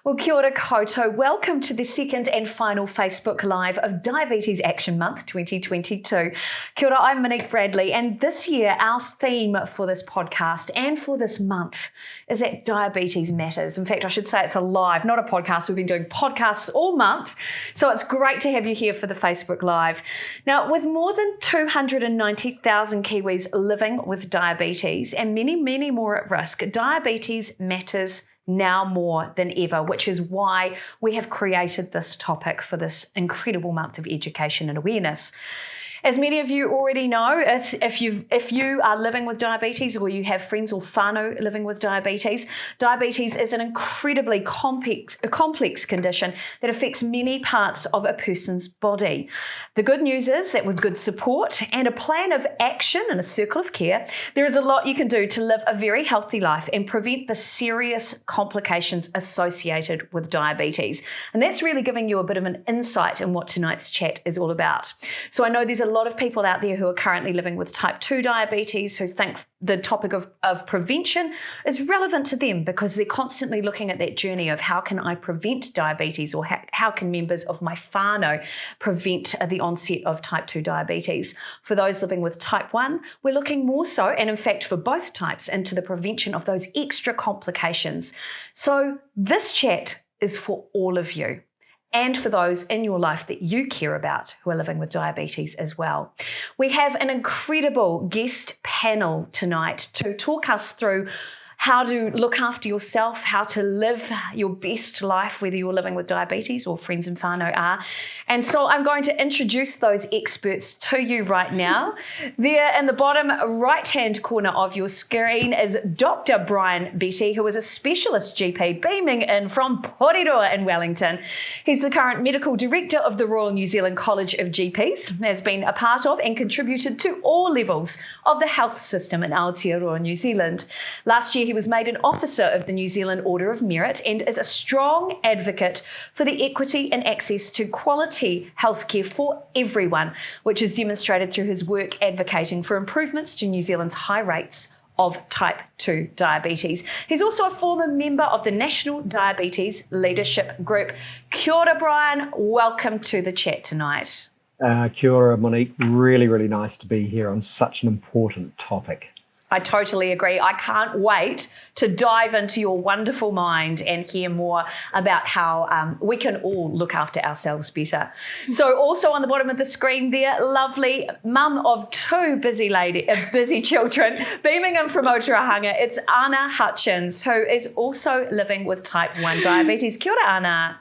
Well, kia ora koutou. Welcome to the second and final Facebook Live of Diabetes Action Month 2022. Kia ora, I'm Monique Bradley, and this year our theme for this podcast and for this month is that diabetes matters. In fact, I should say it's a live, not a podcast. We've been doing podcasts all month, so it's great to have you here for the Facebook Live. Now, with more than 290,000 Kiwis living with diabetes and many, many more at risk, diabetes matters now more than ever, which is why we have created this topic for this incredible month of education and awareness. As many of you already know, if you are living with diabetes or you have friends or whānau living with diabetes is an incredibly complex condition that affects many parts of a person's body. The good news is that with good support and a plan of action and a circle of care, there is a lot you can do to live a very healthy life and prevent the serious complications associated with diabetes. And that's really giving you a bit of an insight in what tonight's chat is all about. So I know there's a lot of people out there who are currently living with type 2 diabetes who think the topic of prevention is relevant to them because they're constantly looking at that journey of how can I prevent diabetes, or how can members of my whānau prevent the onset of type 2 diabetes. For those living with type 1, we're looking more so, and in fact for both types, into the prevention of those extra complications. So this chat is for all of you, and for those in your life that you care about who are living with diabetes as well. We have an incredible guest panel tonight to talk us through how to look after yourself, how to live your best life, whether you're living with diabetes or friends and whānau are. And so I'm going to introduce those experts to you right now. There in the bottom right-hand corner of your screen is Dr. Brian Betty, who is a specialist GP beaming in from Porirua in Wellington. He's the current medical director of the Royal New Zealand College of GPs, has been a part of and contributed to all levels of the health system in Aotearoa, New Zealand. Last year, he was made an officer of the New Zealand Order of Merit and is a strong advocate for the equity and access to quality healthcare for everyone, which is demonstrated through his work advocating for improvements to New Zealand's high rates of type 2 diabetes. He's also a former member of the National Diabetes Leadership Group. Kia ora, Brian. Welcome to the chat tonight. Kia ora, Monique. Really, really nice to be here on such an important topic. I totally agree. I can't wait to dive into your wonderful mind and hear more about how we can all look after ourselves better. So also on the bottom of the screen there, lovely mum of two busy children, beaming in from Otorohanga, it's Anna Hutchins, who is also living with type 1 diabetes. Kia ora, Anna.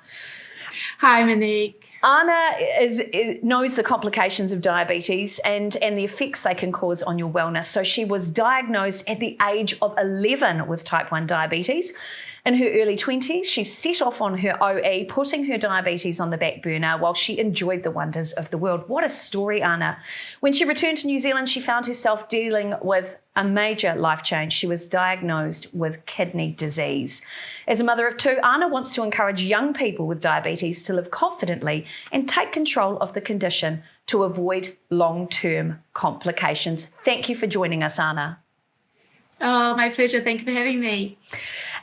Hi, Monique. Anna knows the complications of diabetes and the effects they can cause on your wellness. So she was diagnosed at the age of 11 with type 1 diabetes. In her early 20s, she set off on her OE, putting her diabetes on the back burner while she enjoyed the wonders of the world. What a story, Anna. When she returned to New Zealand, she found herself dealing with a major life change. She was diagnosed with kidney disease. As a mother of two, Anna wants to encourage young people with diabetes to live confidently and take control of the condition to avoid long-term complications. Thank you for joining us, Anna. Oh, my pleasure. Thank you for having me.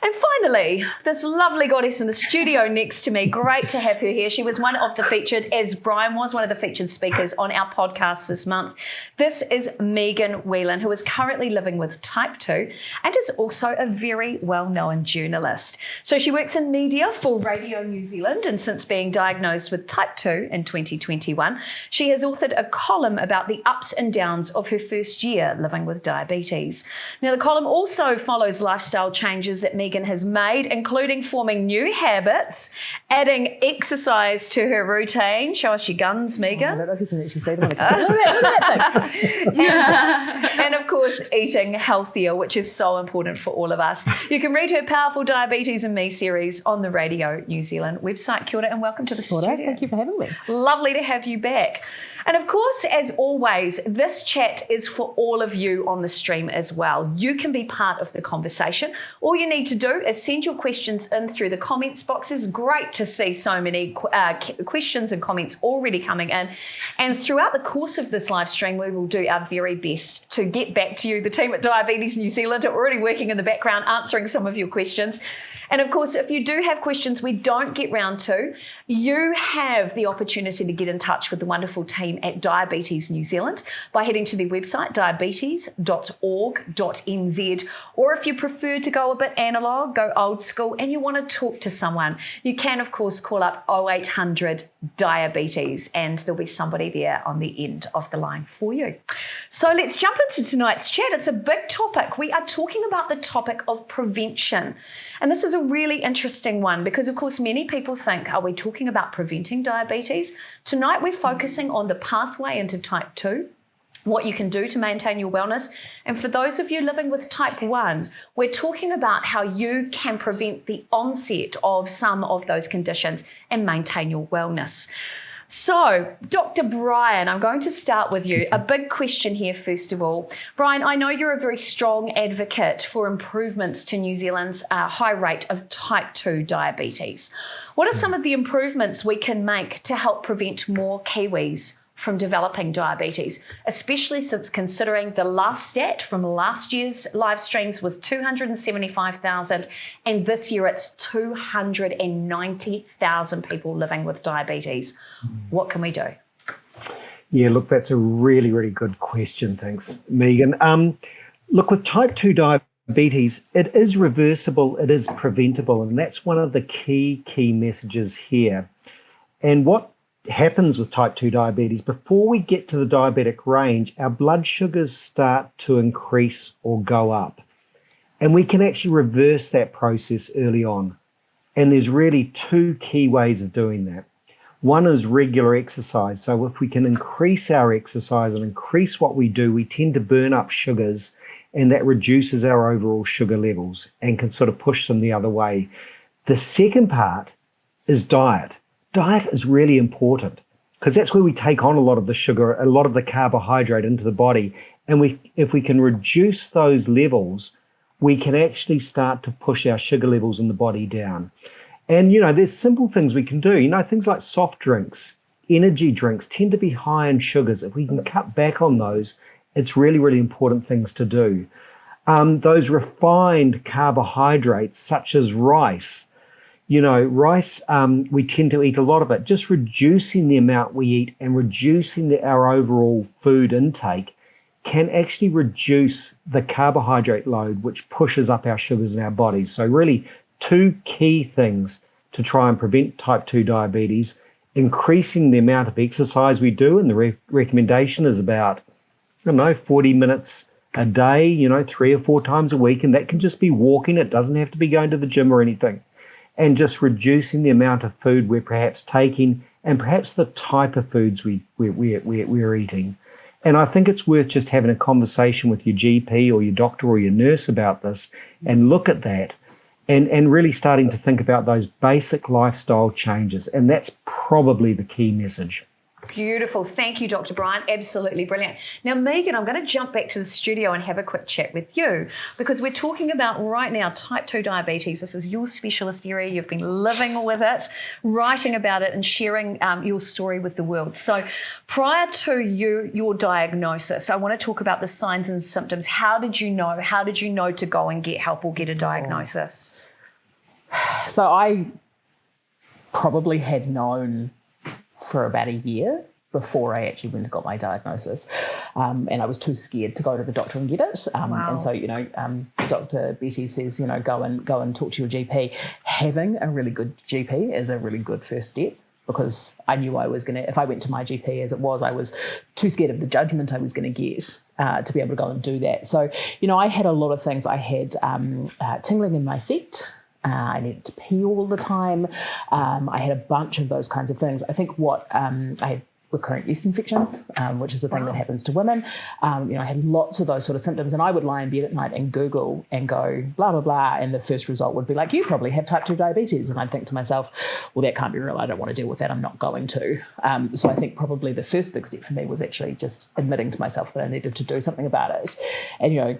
And finally, this lovely goddess in the studio next to me, great to have her here. She was one of the featured, as Brian was one of the featured speakers on our podcast this month. This is Megan Whelan, who is currently living with type 2 and is also a very well-known journalist. So she works in media for Radio New Zealand, and since being diagnosed with type 2 in 2021, she has authored a column about the ups and downs of her first year living with diabetes. Now, the column also follows lifestyle changes that Megan has made, including forming new habits, adding exercise to her routine. Show us your guns, Megan. I don't know if you can actually see them. Look at that thing. And of course, eating healthier, which is so important for all of us. You can read her powerful Diabetes and Me series on the Radio New Zealand website. Kia ora and welcome to the studio. Thank you for having me. Lovely to have you back. And of course, as always, this chat is for all of you on the stream as well. You can be part of the conversation. All you need to do is send your questions in through the comments boxes. Great to see so many questions and comments already coming in. And throughout the course of this live stream, we will do our very best to get back to you. The team at Diabetes New Zealand are already working in the background answering some of your questions. And of course, if you do have questions we don't get round to, you have the opportunity to get in touch with the wonderful team at Diabetes New Zealand by heading to their website, diabetes.org.nz. Or if you prefer to go a bit analog, go old school, and you want to talk to someone, you can, of course, call up 0800 Diabetes, and there'll be somebody there on the end of the line for you. So let's jump into tonight's chat. It's a big topic. We are talking about the topic of prevention. And this is a really interesting one because, of course, many people think, are we talking about preventing diabetes? Tonight, we're focusing on the pathway into type 2, what you can do to maintain your wellness. And for those of you living with type 1, we're talking about how you can prevent the onset of some of those conditions and maintain your wellness. So, Dr. Brian, I'm going to start with you. A big question here, first of all. Brian, I know you're a very strong advocate for improvements to New Zealand's high rate of type 2 diabetes. What are some of the improvements we can make to help prevent more Kiwis from developing diabetes, especially since considering the last stat from last year's live streams was 275,000 and this year it's 290,000 people living with diabetes. What can we do? Yeah, look, that's a really, really good question. Thanks, Megan. Look, with type 2 diabetes, it is reversible, it is preventable, and that's one of the key messages here. And what happens with type 2 diabetes, before we get to the diabetic range, our blood sugars start to increase or go up. And we can actually reverse that process early on. And there's really two key ways of doing that. One is regular exercise. So if we can increase our exercise and increase what we do, we tend to burn up sugars, and that reduces our overall sugar levels and can sort of push them the other way. The second part is diet. Diet is really important because that's where we take on a lot of the sugar, a lot of the carbohydrate into the body. And if we can reduce those levels, we can actually start to push our sugar levels in the body down. And, there's simple things we can do. Things like soft drinks, energy drinks tend to be high in sugars. If we can cut back on those, it's really, really important things to do. Those refined carbohydrates such as rice, rice, we tend to eat a lot of it. Just reducing the amount we eat and reducing our overall food intake can actually reduce the carbohydrate load, which pushes up our sugars in our bodies. So really, two key things to try and prevent type 2 diabetes: increasing the amount of exercise we do, and the recommendation is about, 40 minutes a day, 3 or 4 times a week, and that can just be walking. It doesn't have to be going to the gym or anything. And just reducing the amount of food we're perhaps taking and perhaps the type of foods we're eating. And I think it's worth just having a conversation with your GP or your doctor or your nurse about this and look at that and really starting to think about those basic lifestyle changes. And that's probably the key message. Beautiful. Thank you, Dr. Brian. Absolutely brilliant. Now, Megan, I'm going to jump back to the studio and have a quick chat with you because we're talking about right now type 2 diabetes. This is your specialist area. You've been living with it, writing about it and sharing your story with the world. So prior to your diagnosis, I want to talk about the signs and symptoms. How did you know? How did you know to go and get help or get a diagnosis? So I probably had known for about a year before I actually went and got my diagnosis. And I was too scared to go to the doctor and get it. Wow. And so, Dr. Betty says, go and talk to your GP. Having a really good GP is a really good first step, because I knew I was going to, if I went to my GP as it was, I was too scared of the judgment I was going to get to be able to go and do that. So, I had a lot of things. I had tingling in my feet. I needed to pee all the time. I had a bunch of those kinds of things. I think I had recurrent yeast infections, which is a thing that happens to women. I had lots of those sort of symptoms, and I would lie in bed at night and Google and go blah, blah, blah, and the first result would be like, you probably have type 2 diabetes. And I'd think to myself, well, that can't be real. I don't want to deal with that. I'm not going to. So I think probably the first big step for me was actually just admitting to myself that I needed to do something about it. And,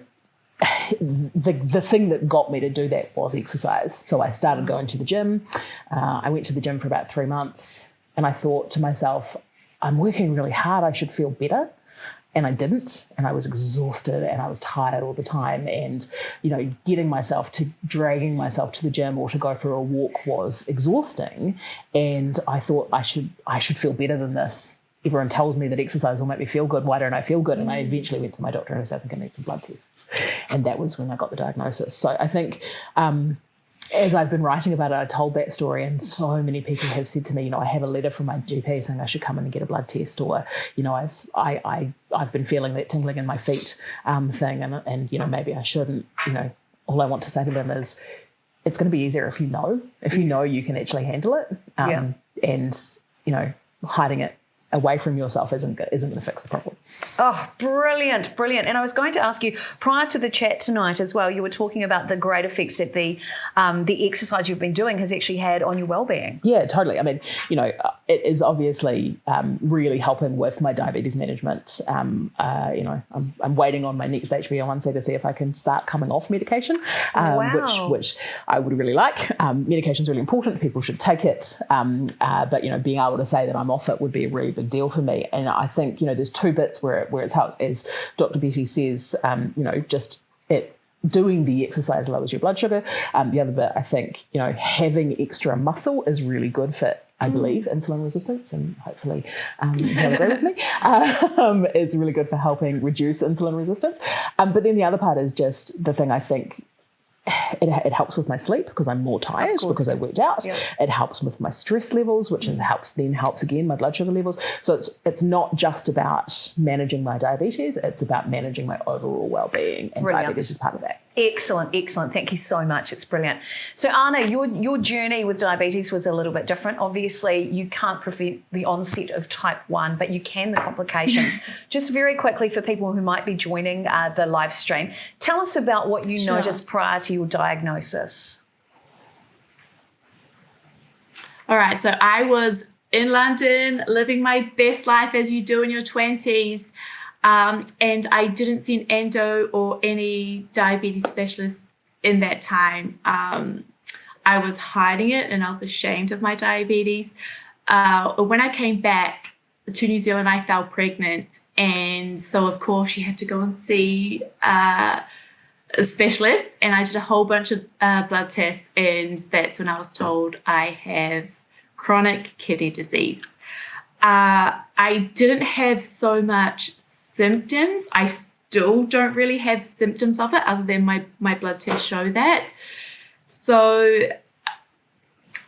the thing that got me to do that was exercise. So I started going to the gym. I went to the gym for about 3 months, and I thought to myself, I'm working really hard. I should feel better. and I didn't, and I was exhausted and I was tired all the time, and dragging myself to the gym or to go for a walk was exhausting, and I thought I should feel better than this. Everyone tells me that exercise will make me feel good. Why don't I feel good? And I eventually went to my doctor and I said, I think I need some blood tests, and that was when I got the diagnosis. So I think as I've been writing about it, I told that story, and so many people have said to me, I have a letter from my GP saying I should come in and get a blood test, or I've been feeling that tingling in my feet thing, and maybe I shouldn't. All I want to say to them is, it's going to be easier if you know you can actually handle it, and hiding it away from yourself isn't going to fix the problem. Oh, brilliant. And I was going to ask you, prior to the chat tonight as well, you were talking about the great effects that the exercise you've been doing has actually had on your well-being. Yeah, totally. I mean, it is obviously really helping with my diabetes management. I'm waiting on my next HbA1c to see if I can start coming off medication, which I would really like. Medication is really important. People should take it. But being able to say that I'm off it would be a really big deal for me. And I think, there's two bits where it's helped, as Dr. Betty says, just it doing the exercise lowers your blood sugar. The other bit, I think, having extra muscle is really good for, I believe, insulin resistance, and hopefully you'll agree with me, is really good for helping reduce insulin resistance. But then the other part is just the thing I think, it helps with my sleep because I'm more tired because I worked out. Yep. It helps with my stress levels, which helps again my blood sugar levels. So it's not just about managing my diabetes, it's about managing my overall well-being, and diabetes is part of that. Excellent. Thank you so much. It's brilliant. So Anna, your journey with diabetes was a little bit different. Obviously, you can't prevent the onset of type 1, but you can the complications. Just very quickly for people who might be joining the live stream, tell us about what you noticed prior to your diagnosis. All right, so I was in London living my best life as you do in your 20s. And I didn't see an endo or any diabetes specialist in that time. I was hiding it and I was ashamed of my diabetes. When I came back to New Zealand, I fell pregnant. And so, of course, you have to go and see a specialist. And I did a whole bunch of blood tests. And that's when I was told I have chronic kidney disease. I didn't have so much symptoms. I still don't really have symptoms of it other than my blood tests show that. So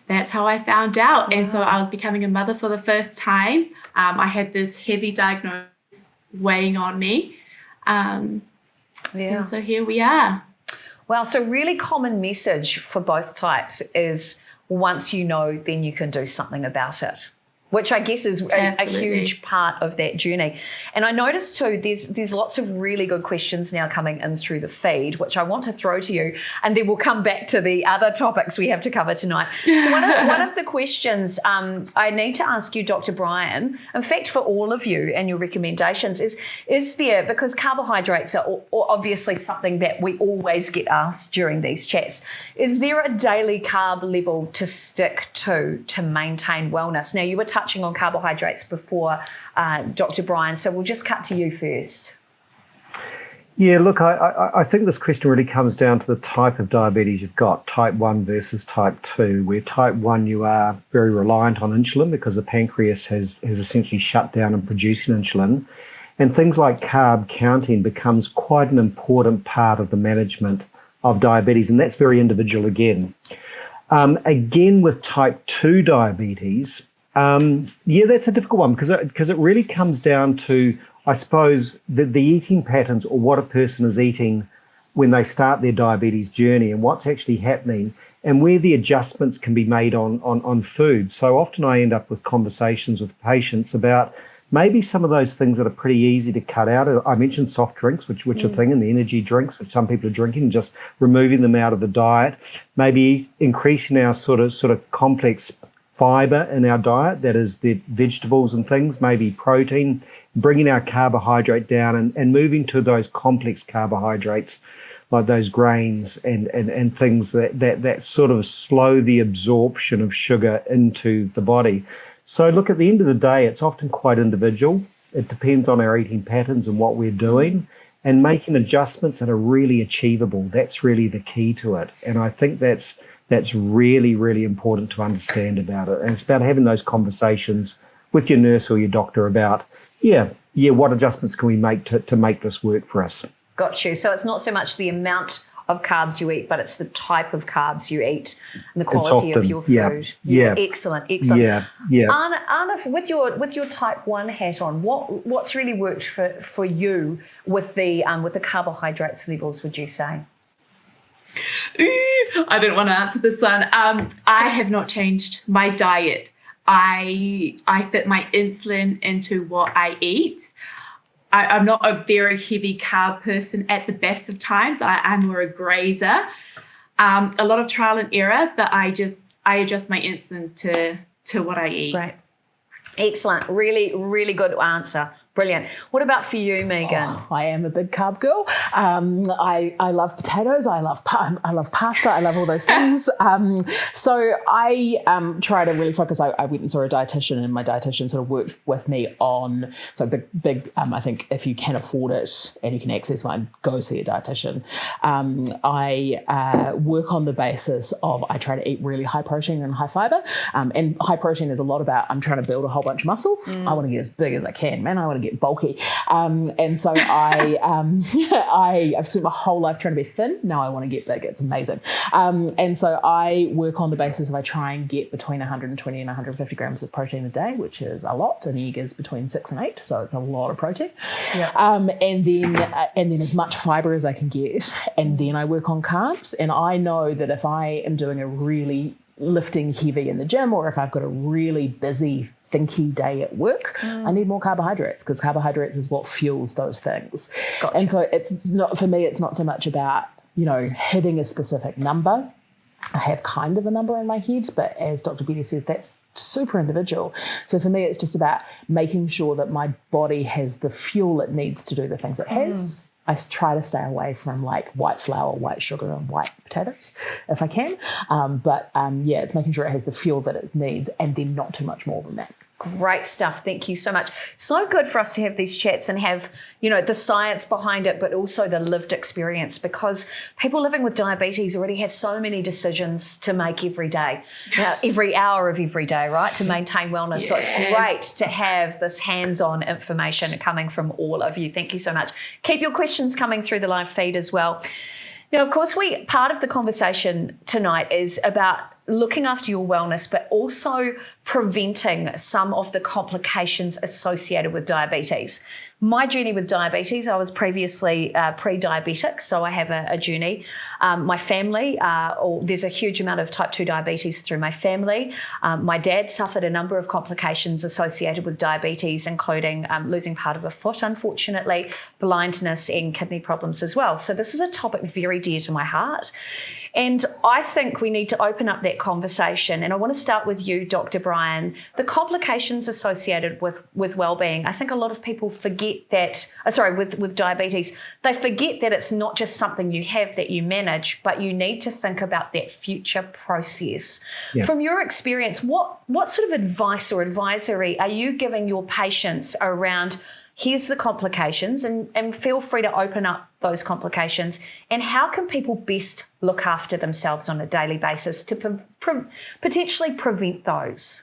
that's how I found out. Wow. And so I was becoming a mother for the first time. I had this heavy diagnosis weighing on me. And so here we are. Well, so really common message for both types is once you know, then you can do something about it, which I guess is a huge part of that journey. And I noticed too, there's lots of really good questions now coming in through the feed, which I want to throw to you, and then we'll come back to the other topics we have to cover tonight. So one of the questions I need to ask you, Dr. Brian, in fact for all of you and your recommendations, is there, because carbohydrates are obviously something that we always get asked during these chats, is there a daily carb level to stick to maintain wellness? Now, you were touching on carbohydrates before, Dr. Brian, so we'll just cut to you first. Yeah, look, I think this question really comes down to the type of diabetes you've got, type 1 versus type 2, where type 1 you are very reliant on insulin because the pancreas has essentially shut down in producing insulin, and things like carb counting becomes quite an important part of the management of diabetes, and that's very individual again. Again, with type 2 diabetes, that's a difficult one because it really comes down to, I suppose, the eating patterns or what a person is eating when they start their diabetes journey and what's actually happening and where the adjustments can be made on food. So often I end up with conversations with patients about maybe some of those things that are pretty easy to cut out. I mentioned soft drinks, which are a thing, and the energy drinks, which some people are drinking, and just removing them out of the diet. Maybe increasing our sort of complex fiber in our diet, that is the vegetables and things, maybe protein, bringing our carbohydrate down and moving to those complex carbohydrates like those grains and things that sort of slow the absorption of sugar into the body. So look, at the end of the day, it's often quite individual. It depends on our eating patterns and what we're doing, and making adjustments that are really achievable. That's really the key to it. And I think that's really, really important to understand about it. And it's about having those conversations with your nurse or your doctor about, what adjustments can we make to make this work for us? Got you. So it's not so much the amount of carbs you eat, but it's the type of carbs you eat and the quality of your food. Yeah. Excellent. Yeah. Anna, with your type 1 hat on, what's really worked for you with the carbohydrates levels, would you say? I didn't want to answer this one. I have not changed my diet. I fit my insulin into what I eat. I'm not a very heavy carb person at the best of times. I'm more a grazer. A lot of trial and error, but I adjust my insulin to what I eat. Right. Excellent. Really, really good answer. Brilliant. What about for you, Megan? Oh, I am a big carb girl. I love potatoes. I love pasta. I love all those things. So I try to really focus. I went and saw a dietitian, and my dietitian sort of worked with me on big. I think if you can afford it and you can access one, go see a dietitian. I work on the basis of I try to eat really high protein and high fiber. And high protein is a lot about I'm trying to build a whole bunch of muscle. I want to get as big as I can, man. I want to get bulky, and so I've spent my whole life trying to be thin. Now I want to get big. It's amazing, and so I work on the basis of I try and get between 120 and 150 grams of protein a day, which is a lot. An egg is between 6 and 8, so it's a lot of protein. Yeah. And then as much fiber as I can get, and then I work on carbs. And I know that if I am doing a really lifting heavy in the gym, or if I've got a really busy thinky day at work, I need more carbohydrates, because carbohydrates is what fuels those things. Gotcha. And so it's not, for me, it's not so much about, hitting a specific number. I have kind of a number in my head, but as Dr. Betty says, that's super individual. So for me, it's just about making sure that my body has the fuel it needs to do the things it has. I try to stay away from like white flour, white sugar, and white potatoes if I can. But it's making sure it has the fuel that it needs, and then not too much more than that. Great stuff. Thank you so much. So good for us to have these chats and have, the science behind it, but also the lived experience, because people living with diabetes already have so many decisions to make every day, every hour of every day, right, to maintain wellness. Yes. So it's great to have this hands-on information coming from all of you. Thank you so much. Keep your questions coming through the live feed as well. Now, of course, part of the conversation tonight is about looking after your wellness, but also preventing some of the complications associated with diabetes. My journey with diabetes, I was previously pre-diabetic, so I have a journey. My family, there's a huge amount of type 2 diabetes through my family. My dad suffered a number of complications associated with diabetes, including losing part of a foot, unfortunately, blindness, and kidney problems as well. So this is a topic very dear to my heart. And I think we need to open up that conversation. And I want to start with you, Dr. Brian. The complications associated with well-being. I think a lot of people forget that, with diabetes, they forget that it's not just something you have that you manage, but you need to think about that future process. Yeah. From your experience, what sort of advice or advisory are you giving your patients around here's the complications, and feel free to open up those complications, and how can people best look after themselves on a daily basis to potentially prevent those?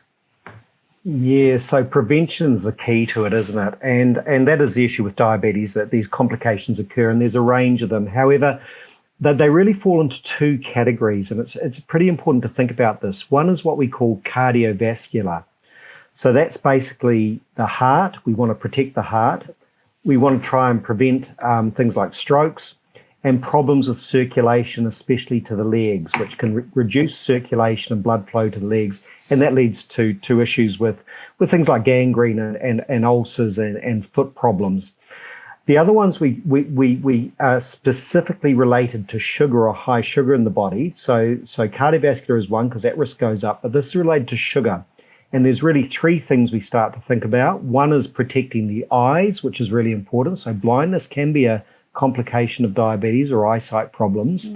Yeah, so prevention is the key to it, isn't it? And that is the issue with diabetes, that these complications occur, and there's a range of them. However, they really fall into two categories, and it's pretty important to think about this. One is what we call cardiovascular. So that's basically the heart. We want to protect the heart. We want to try and prevent things like strokes and problems with circulation, especially to the legs, which can reduce circulation and blood flow to the legs. And that leads to issues with things like gangrene and ulcers and foot problems. The other ones we are specifically related to sugar or high sugar in the body. So cardiovascular is one, because that risk goes up, but this is related to sugar. And there's really three things we start to think about. One is protecting the eyes, which is really important. So blindness can be a complication of diabetes or eyesight problems.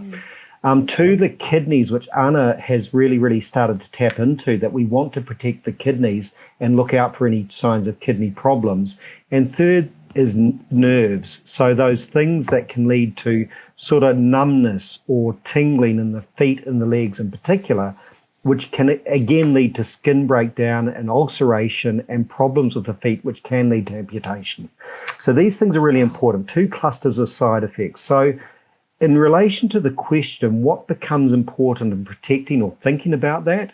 To the kidneys, which Anna has really, really started to tap into, that we want to protect the kidneys and look out for any signs of kidney problems. And third is nerves. So those things that can lead to sort of numbness or tingling in the feet and the legs in particular, which can again lead to skin breakdown and ulceration and problems with the feet, which can lead to amputation. So these things are really important, 2 clusters of side effects. So in relation to the question, what becomes important in protecting or thinking about that?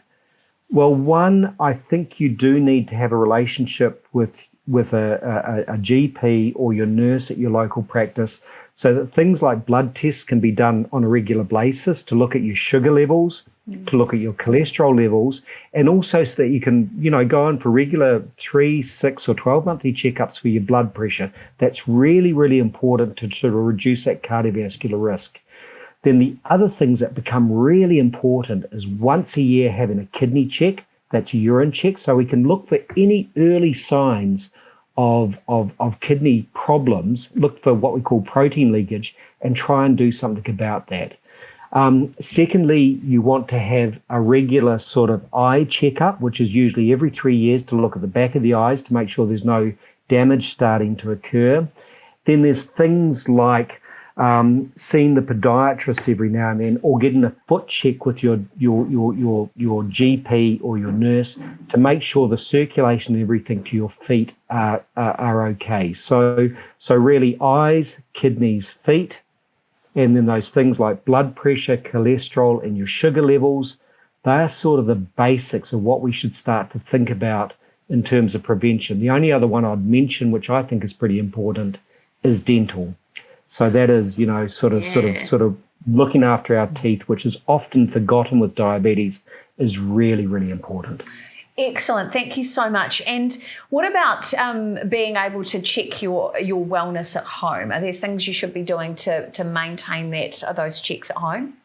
Well, one, I think you do need to have a relationship with a GP or your nurse at your local practice, so that things like blood tests can be done on a regular basis to look at your sugar levels, to look at your cholesterol levels, and also so that you can, go on for regular 3, 6 or 12 monthly checkups for your blood pressure. That's really, really important to sort of reduce that cardiovascular risk. Then the other things that become really important is once a year having a kidney check, that's a urine check, so we can look for any early signs of kidney problems, look for what we call protein leakage, and try and do something about that. Secondly, you want to have a regular sort of eye checkup, which is usually every 3 years, to look at the back of the eyes to make sure there's no damage starting to occur. Then there's things like seeing the podiatrist every now and then, or getting a foot check with your GP or your nurse to make sure the circulation and everything to your feet are okay. So really eyes, kidneys, feet, and then those things like blood pressure, cholesterol, and your sugar levels, they are sort of the basics of what we should start to think about in terms of prevention. The only other one I'd mention, which I think is pretty important, is dental. So that is, sort of looking after our teeth, which is often forgotten with diabetes, is really, really important. Excellent. Thank you so much. And what about being able to check your wellness at home? Are there things you should be doing to maintain those checks at home?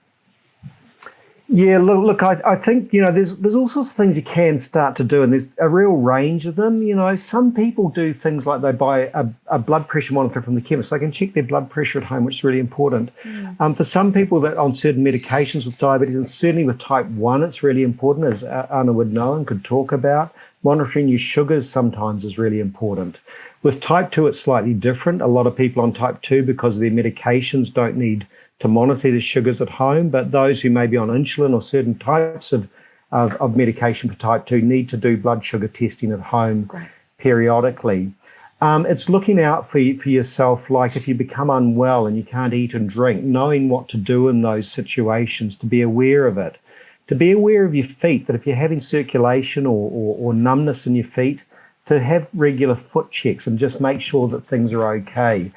Yeah, look, I think, there's all sorts of things you can start to do, and there's a real range of them. Some people do things like they buy a blood pressure monitor from the chemist. They can check their blood pressure at home, which is really important. For some people that on certain medications with diabetes, and certainly with type 1, it's really important, as Anna would know and could talk about. Monitoring your sugars sometimes is really important. With type 2, it's slightly different. A lot of people on type 2, because of their medications, don't need to monitor the sugars at home, but those who may be on insulin or certain types of medication for type 2 need to do blood sugar testing at home periodically. It's looking out for yourself, like if you become unwell and you can't eat and drink, knowing what to do in those situations, to be aware of it. To be aware of your feet, that if you're having circulation or numbness in your feet, to have regular foot checks and just make sure that things are okay.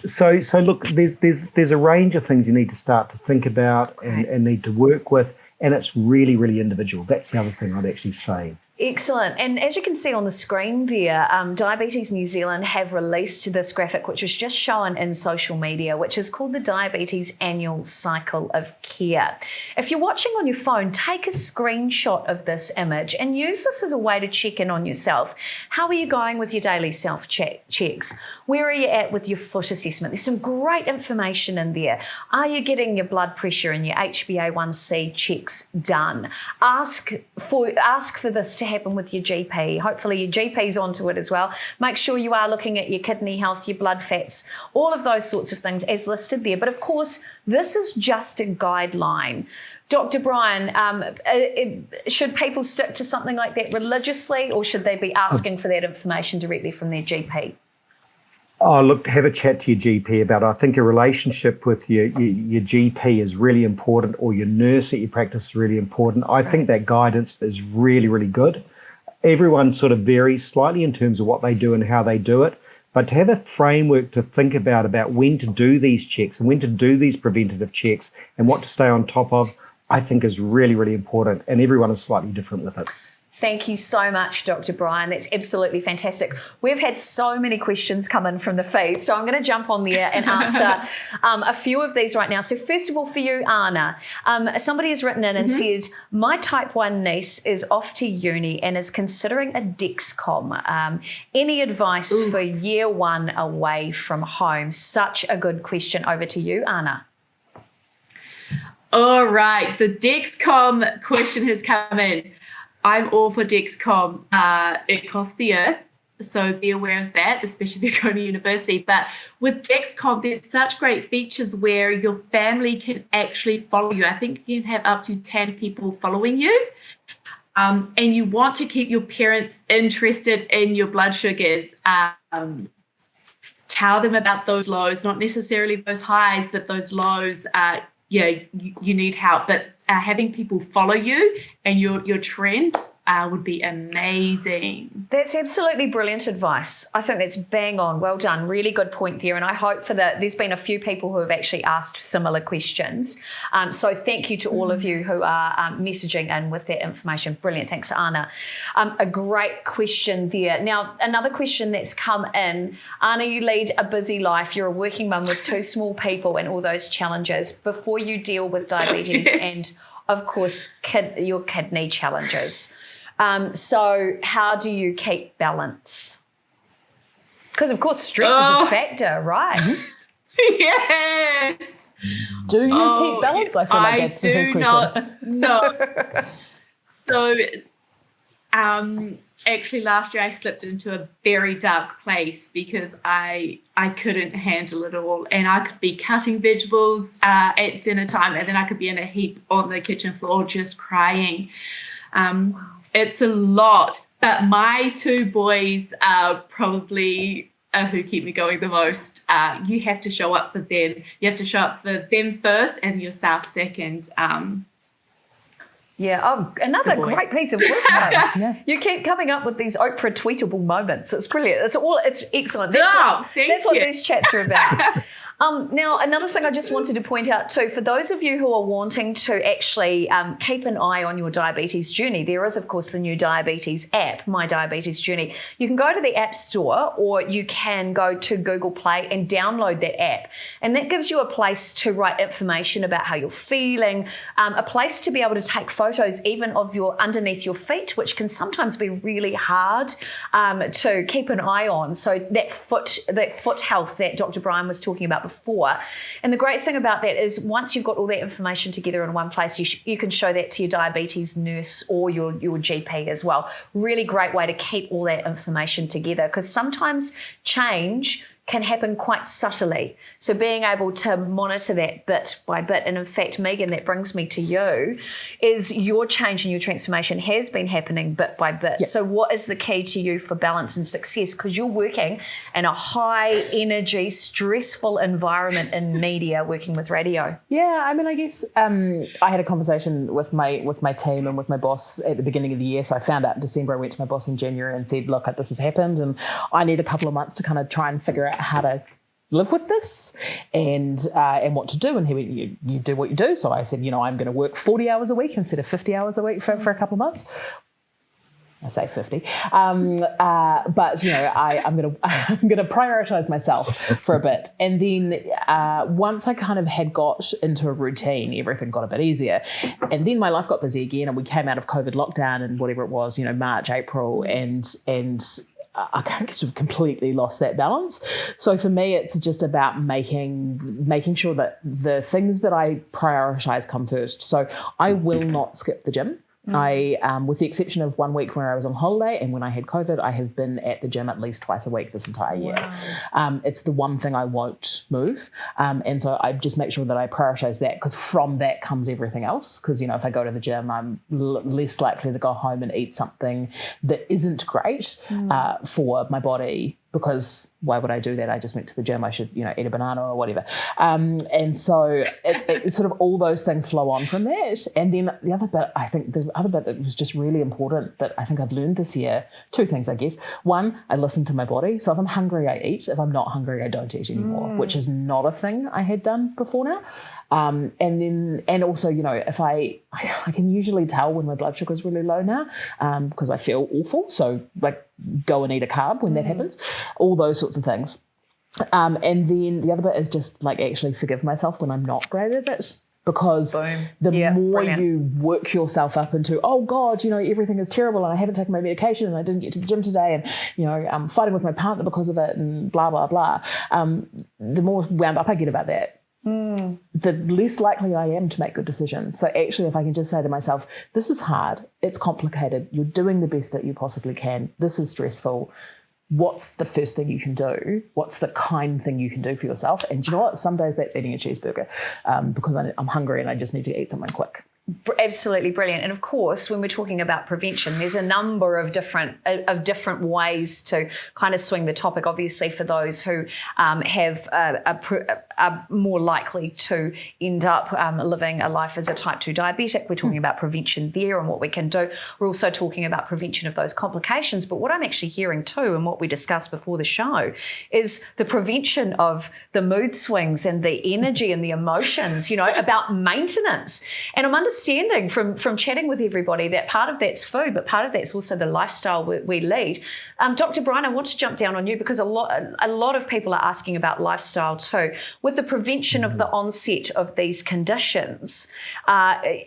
So look, there's a range of things you need to start to think about and need to work with, and it's really, really individual. That's the other thing I'd actually say. Excellent. And as you can see on the screen there, Diabetes New Zealand have released this graphic, which was just shown in social media, which is called the Diabetes Annual Cycle of Care. If you're watching on your phone, take a screenshot of this image and use this as a way to check in on yourself. How are you going with your daily self-checks? Where are you at with your foot assessment? There's some great information in there. Are you getting your blood pressure and your HbA1c checks done? Ask for this to happen with your GP. Hopefully your GP's onto it as well. Make sure you are looking at your kidney health, your blood fats, all of those sorts of things as listed there. But of course, this is just a guideline. Dr. Brian, should people stick to something like that religiously, or should they be asking for that information directly from their GP? Oh, look, have a chat to your GP about it. I think a relationship with your GP is really important, or your nurse at your practice is really important. I think that guidance is really, really good. Everyone sort of varies slightly in terms of what they do and how they do it. But to have a framework to think about when to do these checks and when to do these preventative checks and what to stay on top of, I think is really, really important. And everyone is slightly different with it. Thank you so much, Dr. Brian. That's absolutely fantastic. We've had so many questions come in from the feed, so I'm going to jump on there and answer a few of these right now. So first of all, for you, Anna, somebody has written in and said, my type 1 niece is off to uni and is considering a Dexcom. Any advice for year 1 away from home? Such a good question. Over to you, Anna. All right, the Dexcom question has come in. I'm all for Dexcom. It costs the earth, so be aware of that, especially if you're going to university. But with Dexcom, there's such great features where your family can actually follow you. I think you can have up to 10 people following you. And you want to keep your parents interested in your blood sugars. Tell them about those lows, not necessarily those highs, but those lows. You need help. But having people follow you and your trends would be amazing. That's absolutely brilliant advice. I think that's bang on. Well done. Really good point there. And I hope there's been a few people who have actually asked similar questions. So thank you to all of you who are messaging in with that information. Brilliant. Thanks, Anna. A great question there. Now, another question that's come in. Anna, you lead a busy life. You're a working mum with 2 small people and all those challenges before you deal with diabetes and, of course, your kidney challenges. So how do you keep balance? Because, of course, stress is a factor, right? Yes. Do you keep balance? I feel like that's the first question. No. So, actually, last year I slipped into a very dark place because I couldn't handle it all, and I could be cutting vegetables at dinner time, and then I could be in a heap on the kitchen floor just crying. It's a lot, but my 2 boys are probably who keep me going the most. You have to show up for them. You have to show up for them first and yourself second. Another great piece of wisdom. Yeah. You keep coming up with these Oprah tweetable moments. It's brilliant. It's excellent. That's what these chats are about. Now, another thing I just wanted to point out too, for those of you who are wanting to actually keep an eye on your diabetes journey, there is, of course, the new diabetes app, My Diabetes Journey. You can go to the App Store or you can go to Google Play and download that app. And that gives you a place to write information about how you're feeling, a place to be able to take photos even of underneath your feet, which can sometimes be really hard to keep an eye on. So that foot health that Dr. Brian was talking about before. And the great thing about that is once you've got all that information together in one place, you can show that to your diabetes nurse or your GP as well. Really great way to keep all that information together, because sometimes change can happen quite subtly. So being able to monitor that bit by bit, and in fact, Megan, that brings me to you, is your change and your transformation has been happening bit by bit. Yep. So what is the key to you for balance and success? Because you're working in a high energy, stressful environment in media, working with radio. Yeah, I mean, I guess I had a conversation with my team and with my boss at the beginning of the year. So I found out in December, I went to my boss in January and said, look, this has happened and I need a couple of months to kind of try and figure out how to live with this and what to do. And he went, you do what you do. So I said, I'm going to work 40 hours a week instead of 50 hours a week for a couple of months. I say 50, but I'm going to prioritize myself for a bit. And then once I kind of had got into a routine, everything got a bit easier. And then my life got busy again, and we came out of COVID lockdown and whatever it was, March, April, and I sort of completely lost that balance. So for me, it's just about making sure that the things that I prioritize come first. So I will not skip the gym. I, with the exception of 1 week where I was on holiday and when I had COVID, I have been at the gym at least twice a week this entire year. Wow. It's the one thing I won't move. And so I just make sure that I prioritize that, because from that comes everything else. Because, if I go to the gym, I'm less likely to go home and eat something that isn't great for my body. Because why would I do that? I just went to the gym. I should, eat a banana or whatever. And so it's sort of all those things flow on from that. And then the other bit that was just really important that I think I've learned this year, 2 things, I guess. One, I listen to my body. So if I'm hungry, I eat. If I'm not hungry, I don't eat anymore, which is not a thing I had done before now. And also, if I can usually tell when my blood sugar is really low now, because I feel awful. So go and eat a carb when that happens, all those sorts of things. And then the other bit is just actually forgive myself when I'm not great at it. Because the more you work yourself up into, oh God, everything is terrible and I haven't taken my medication and I didn't get to the gym today and, I'm fighting with my partner because of it and blah, blah, blah. The more wound up I get about that, the less likely I am to make good decisions. So actually, if I can just say to myself, this is hard, it's complicated, you're doing the best that you possibly can, this is stressful, what's the first thing you can do? What's the kind thing you can do for yourself? And do you know what? Some days that's eating a cheeseburger because I'm hungry and I just need to eat something quick. Absolutely brilliant. And of course, when we're talking about prevention, there's a number of different ways to kind of swing the topic. Obviously, for those who are more likely to end up living a life as a type 2 diabetic, we're talking about prevention there and what we can do. We're also talking about prevention of those complications. But what I'm actually hearing too, and what we discussed before the show, is the prevention of the mood swings and the energy and the emotions, about maintenance. And I'm understanding from chatting with everybody that part of that's food, but part of that's also the lifestyle we lead. Dr. Brian, I want to jump down on you because a lot of people are asking about lifestyle too. With the prevention of the onset of these conditions,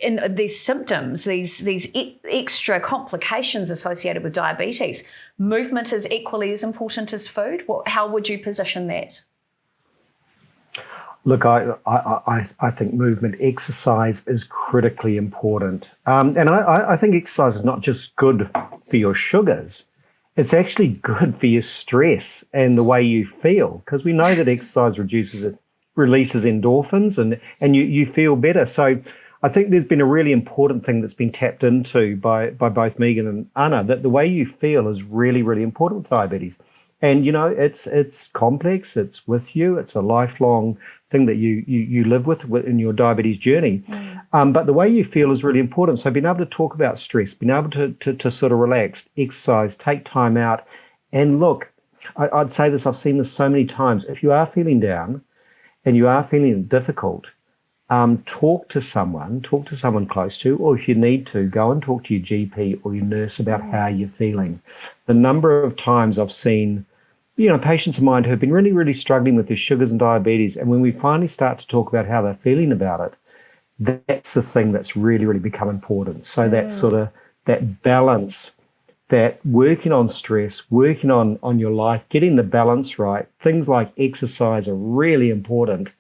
in these symptoms, these extra complications associated with diabetes, movement is equally as important as food. How would you position that? Look, I think movement, exercise is critically important. And I think exercise is not just good for your sugars, it's actually good for your stress and the way you feel, because we know that exercise releases endorphins and you feel better. So I think there's been a really important thing that's been tapped into by both Megan and Anna, that the way you feel is really, really important with diabetes. And, it's complex, it's with you, it's a lifelong thing that you live with in your diabetes journey. But the way you feel is really important. So being able to talk about stress, being able to sort of relax, exercise, take time out. And look, I'd say this, I've seen this so many times. If you are feeling down and you are feeling difficult, talk to someone close to, or if you need to, go and talk to your GP or your nurse about how you're feeling. The number of times I've seen, patients of mine who have been really, really struggling with their sugars and diabetes, and when we finally start to talk about how they're feeling about it, that's the thing that's really, really become important. So that sort of, that balance, that working on stress, working on your life, getting the balance right, things like exercise are really important.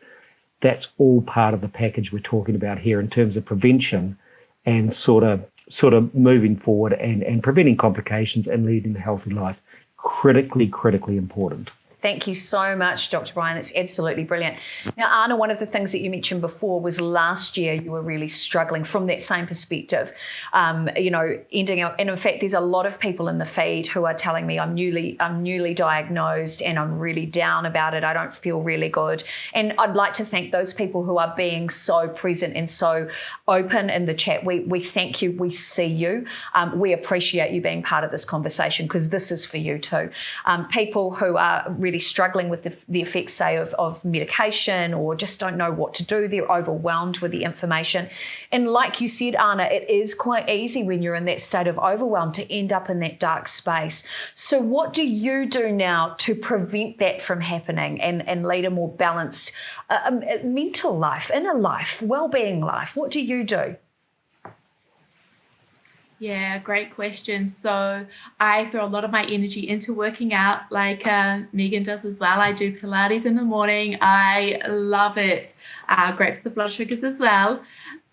That's all part of the package we're talking about here in terms of prevention and sort of moving forward and preventing complications and leading a healthy life. Critically important. Thank you so much, Dr. Brian. That's absolutely brilliant. Now, Anna, one of the things that you mentioned before was last year you were really struggling from that same perspective, ending up. And in fact, there's a lot of people in the feed who are telling me I'm newly diagnosed and I'm really down about it. I don't feel really good. And I'd like to thank those people who are being so present and so open in the chat. We thank you. We see you. We appreciate you being part of this conversation because this is for you too. People who are really struggling with the effects, say, of medication or just don't know what to do. They're overwhelmed with the information. And like you said, Anna, it is quite easy when you're in that state of overwhelm to end up in that dark space. So what do you do now to prevent that from happening and lead a more balanced mental life, inner life, well-being life? What do you do? Yeah, great question. So I throw a lot of my energy into working out like Megan does as well. I do Pilates in the morning. I love it. Great for the blood sugars as well.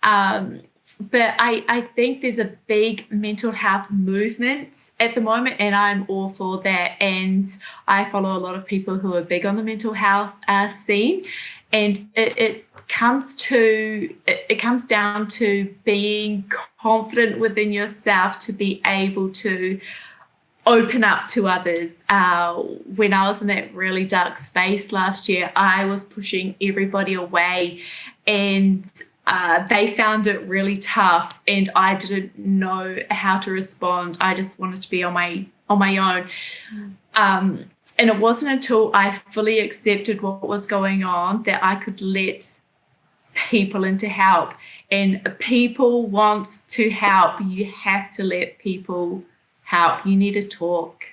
But I think there's a big mental health movement at the moment, and I'm all for that. And I follow a lot of people who are big on the mental health scene. And it comes down to being confident within yourself to be able to open up to others. When I was in that really dark space last year, I was pushing everybody away, and they found it really tough, and I didn't know how to respond. I just wanted to be on my own. And it wasn't until I fully accepted what was going on that I could let people in to help. And people want to help. You have to let people help. You need to talk.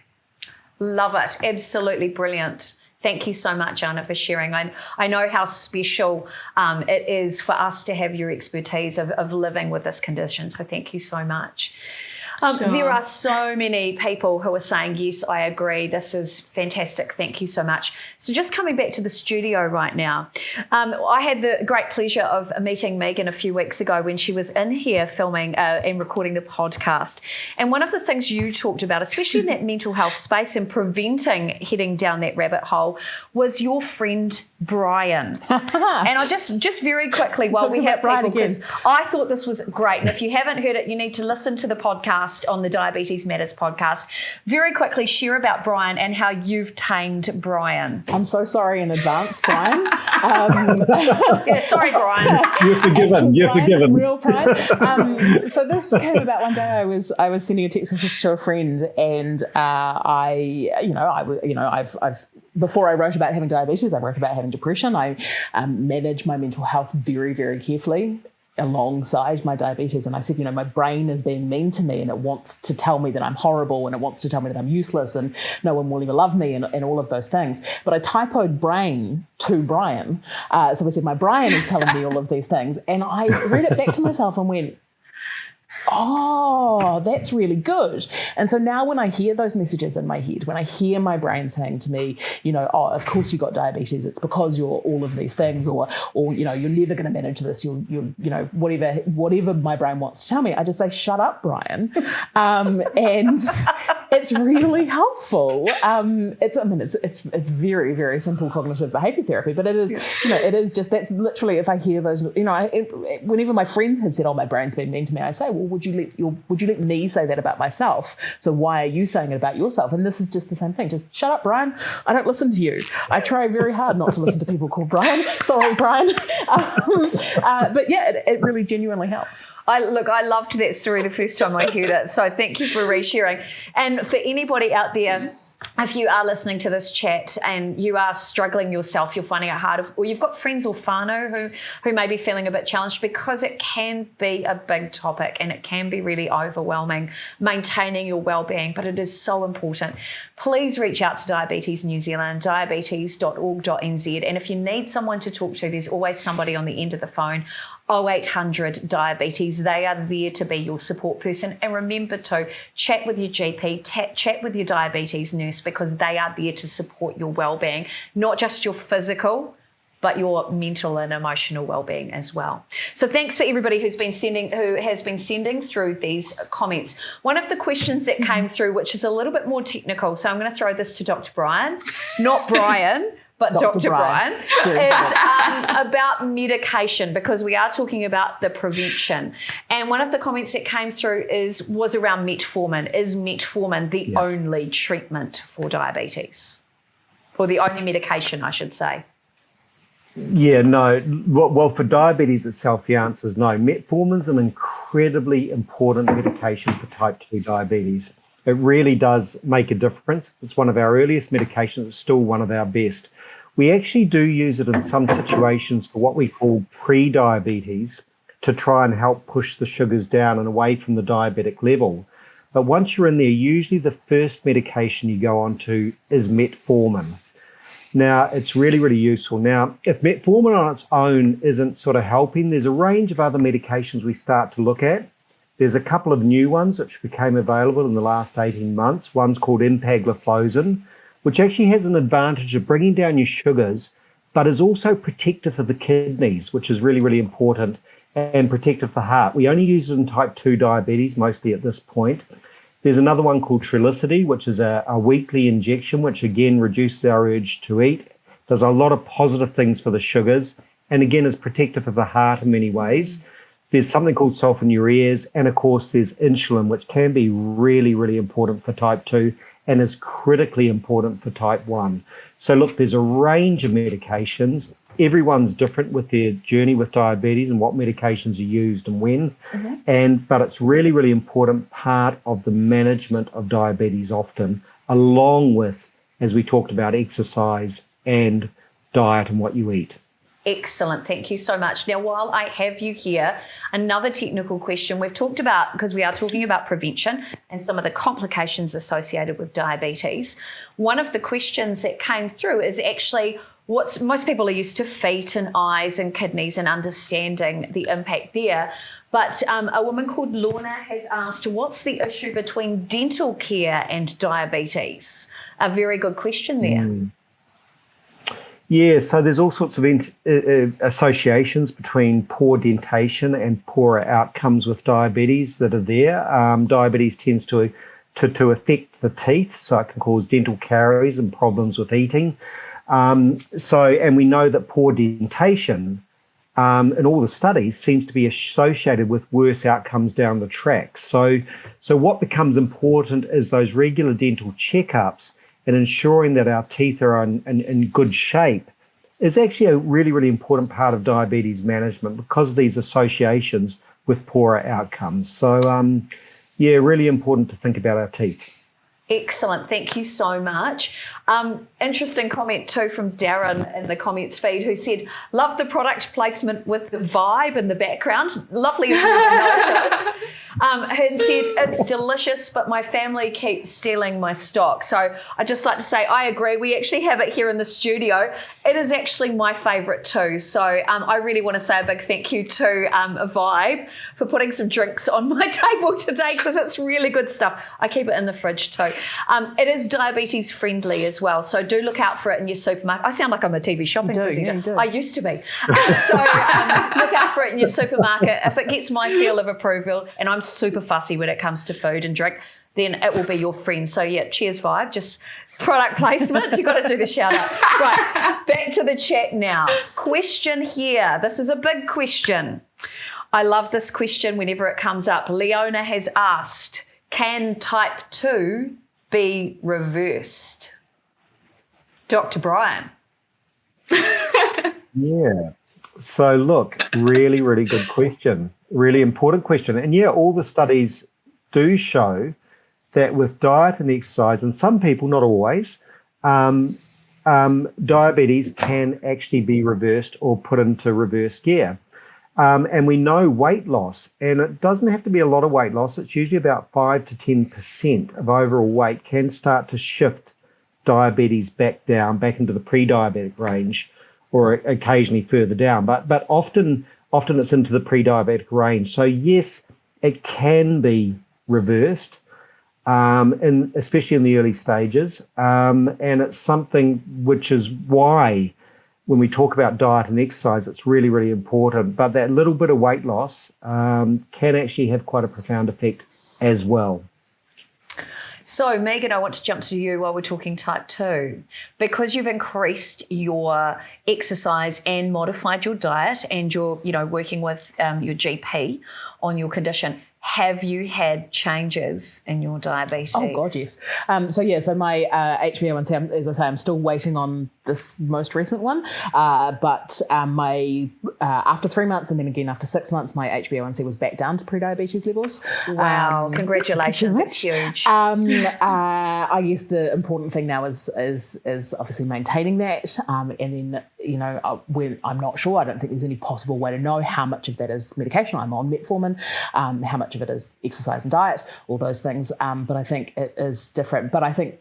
Love it. Absolutely brilliant. Thank you so much, Anna, for sharing. I know how special it is for us to have your expertise of living with this condition. So thank you so much. Sure. There are so many people who are saying, yes, I agree. This is fantastic. Thank you so much. So just coming back to the studio right now, I had the great pleasure of meeting Megan a few weeks ago when she was in here filming and recording the podcast. And one of the things you talked about, especially in that mental health space and preventing heading down that rabbit hole, was your friend Brian. And I just very quickly, while we have people, because I thought this was great. And if you haven't heard it, you need to listen to the podcast on the Diabetes Matters podcast. Very quickly, share about Brian and how you've tamed Brian. I'm so sorry in advance, Brian. Yeah, sorry, Brian. You're forgiven. You're Brian, forgiven. Real pride. So this came about one day. I was sending a text message to a friend, and I've before I wrote about having diabetes, I wrote about having depression. I manage my mental health very, very carefully alongside my diabetes. And I said, my brain is being mean to me, and it wants to tell me that I'm horrible, and it wants to tell me that I'm useless and no one will ever love me, and all of those things. But I typoed brain to Brian. So I said, my Brian is telling me all of these things. And I read it back to myself and went, oh, that's really good. And so now when I hear those messages in my head, when I hear my brain saying to me, oh, of course you got diabetes, it's because you're all of these things, or you're never going to manage this, you're whatever my brain wants to tell me, I just say, shut up, Brian. And it's really helpful. It's very, very simple cognitive behavior therapy, but it is just, that's literally, if I hear those, whenever my friends have said, oh, my brain's been mean to me, I say, well, would you let me say that about myself? So why are you saying it about yourself? And this is just the same thing. Just shut up, Brian. I don't listen to you. I try very hard not to listen to people called Brian. Sorry, Brian. But yeah, it really genuinely helps. I loved that story the first time I heard it. So thank you for resharing. And for anybody out there, if you are listening to this chat and you are struggling yourself, you're finding it hard, or you've got friends or whānau who may be feeling a bit challenged, because it can be a big topic and it can be really overwhelming, maintaining your well-being, but it is so important. Please reach out to Diabetes New Zealand, diabetes.org.nz. And if you need someone to talk to, there's always somebody on the end of the phone. 0800 Diabetes. They are there to be your support person. And remember to chat with your GP, chat with your diabetes nurse, because they are there to support your well-being, not just your physical, but your mental and emotional well-being as well. So thanks for everybody who has been sending through these comments. One of the questions that came through, which is a little bit more technical, so I'm going to throw this to Dr. Brian, not Brian, but Dr. Brian, is about medication, because we are talking about the prevention. And one of the comments that came through was around metformin. Is metformin the only treatment for diabetes? Or the only medication, I should say? Yeah, no. Well, for diabetes itself, the answer is no. Metformin is an incredibly important medication for type 2 diabetes. It really does make a difference. It's one of our earliest medications. It's still one of our best. We actually do use it in some situations for what we call pre-diabetes, to try and help push the sugars down and away from the diabetic level. But once you're in there, usually the first medication you go on to is metformin. Now, it's really, really useful. Now, if metformin on its own isn't sort of helping, there's a range of other medications we start to look at. There's a couple of new ones which became available in the last 18 months. One's called empagliflozin, which actually has an advantage of bringing down your sugars, but is also protective for the kidneys, which is really, really important, and protective for heart. We only use it in type 2 diabetes mostly at this point. There's another one called Trulicity, which is a weekly injection, which again reduces our urge to eat, does a lot of positive things for the sugars, and again is protective of the heart in many ways. There's something called sulfonylureas, and of course there's insulin, which can be really, really important for type 2 and is critically important for type 1. So look, there's a range of medications. Everyone's different with their journey with diabetes and what medications are used and when. But it's really, really important part of the management of diabetes often, along with, as we talked about, exercise and diet and what you eat. Excellent. Thank you so much. Now, while I have you here, another technical question we've talked about, because we are talking about prevention and some of the complications associated with diabetes. One of the questions that came through is actually, most people are used to feet and eyes and kidneys and understanding the impact there. But a woman called Lorna has asked, what's the issue between dental care and diabetes? A very good question there. Yeah, so there's all sorts of associations between poor dentation and poorer outcomes with diabetes that are there. Diabetes tends to affect the teeth, so it can cause dental caries and problems with eating. And we know that poor dentation in all the studies seems to be associated with worse outcomes down the track. So what becomes important is those regular dental checkups and ensuring that our teeth are in good shape is actually a really, really important part of diabetes management because of these associations with poorer outcomes. So, really important to think about our teeth. Excellent. Thank you so much. Interesting comment too from Darren in the comments feed who said, love the product placement with the vibe in the background. Lovely of you to notice. And said, it's delicious, but my family keeps stealing my stock. So I'd just like to say, I agree. We actually have it here in the studio. It is actually my favourite too. So I really want to say a big thank you to Vibe for putting some drinks on my table today because it's really good stuff. I keep it in the fridge too. It is diabetes friendly as well. So do look out for it in your supermarket. I sound like I'm a TV shopping presenter. Do. I used to be. So look out for it in your supermarket. If it gets my seal of approval, and I'm super fussy when it comes to food and drink, then it will be your friend. So yeah, cheers Vibe. Just product placement. You've got to do the shout out. Right, back to the chat now. Question here. This is a big question. I love this question whenever it comes up. Leona has asked, can type 2 be reversed? Dr. Brian. Yeah. So look, really, really good question. Really important question. And yeah, all the studies do show that with diet and exercise, and some people, not always, diabetes can actually be reversed or put into reverse gear. And we know weight loss, and it doesn't have to be a lot of weight loss. It's usually about 5 to 10% of overall weight can start to shift diabetes back into the pre-diabetic range, or occasionally further down. But often it's into the pre-diabetic range. So yes, it can be reversed, especially in the early stages. And it's something which is why when we talk about diet and exercise, it's really, really important. But that little bit of weight loss can actually have quite a profound effect as well. So, Megan, I want to jump to you while we're talking type 2. Because you've increased your exercise and modified your diet and you're, working with your GP on your condition, have you had changes in your diabetes? Oh, God, yes. So my HbA1c, as I say, I'm still waiting on this most recent one. But after 3 months and then again after 6 months, my HbA1c was back down to pre-diabetes levels. Wow, congratulations. It's huge. I guess the important thing now is obviously maintaining that. And then, when I'm not sure, I don't think there's any possible way to know how much of that is medication. I'm on metformin, how much of it is exercise and diet, all those things. But I think it is different. But I think,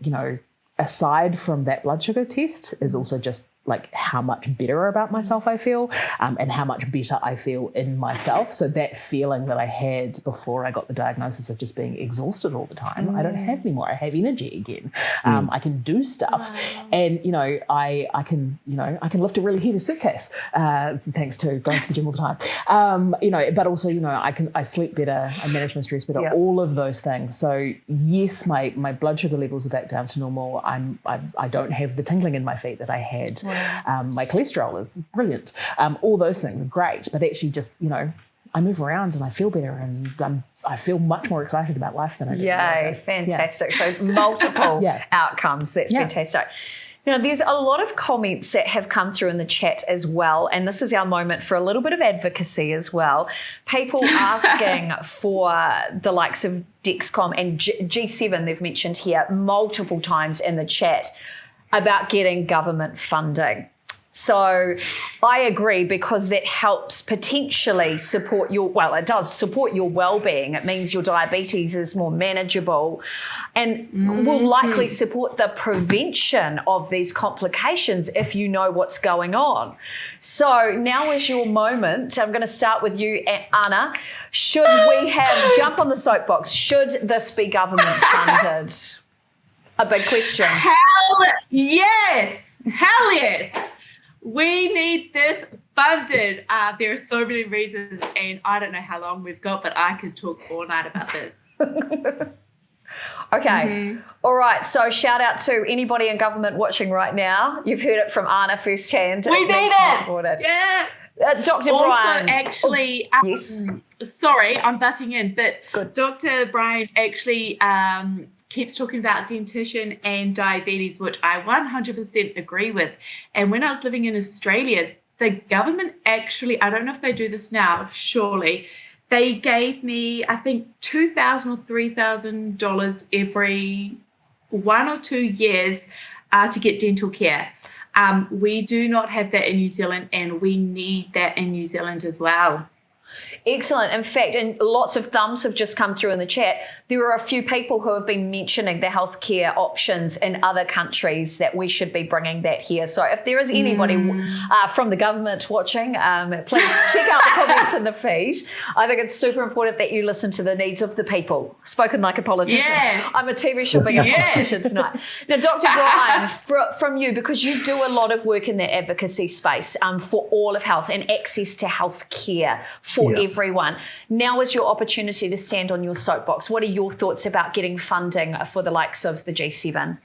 aside from that blood sugar test is also just like how much better about myself I feel, and how much better I feel in myself. So that feeling that I had before I got the diagnosis of just being exhausted all the time, I don't have anymore. I have energy again. I can do stuff, and I can lift a really heavy suitcase thanks to going to the gym all the time. But also I sleep better, I manage my stress better, all of those things. So yes, my blood sugar levels are back down to normal. I don't have the tingling in my feet that I had. My cholesterol is brilliant. All those things are great, but actually just, I move around and I feel better and I feel much more excited about life than I did. Yay, fantastic. So multiple outcomes. That's fantastic. There's a lot of comments that have come through in the chat as well, and this is our moment for a little bit of advocacy as well. People asking for the likes of Dexcom and G7, they've mentioned here multiple times in the chat, about getting government funding. So I agree, because that helps potentially support it does support your well-being. It means your diabetes is more manageable and will likely support the prevention of these complications if you know what's going on. So now is your moment. I'm going to start with you, Anna. Should we jump on the soapbox, should this be government funded? A big question. Hell yes. We need this funded. There are so many reasons, and I don't know how long we've got, but I could talk all night about this. Okay. All right. So shout out to anybody in government watching right now. You've heard it from Anna firsthand. We need it. Yeah. Dr. Also, Brian. actually, Yes. Sorry, I'm butting in, but Good. Dr. Brian actually keeps talking about dentition and diabetes, which I 100% agree with. And when I was living in Australia, the government actually, I don't know if they do this now, surely, they gave me, I think, $2,000 or $3,000 every 1 or 2 years to get dental care. We do not have that in New Zealand, and we need that in New Zealand as well. Excellent. In fact, and lots of thumbs have just come through in the chat. There are a few people who have been mentioning the healthcare options in other countries that we should be bringing that here. So if there is anybody from the government watching, please check out the comments in the feed. I think it's super important that you listen to the needs of the people. Spoken like a politician. Yes. I'm a TV show being a politician tonight. Now, Dr. Brian, from you, because you do a lot of work in the advocacy space for all of health and access to health care for everyone. Now is your opportunity to stand on your soapbox. What are your thoughts about getting funding for the likes of the G7?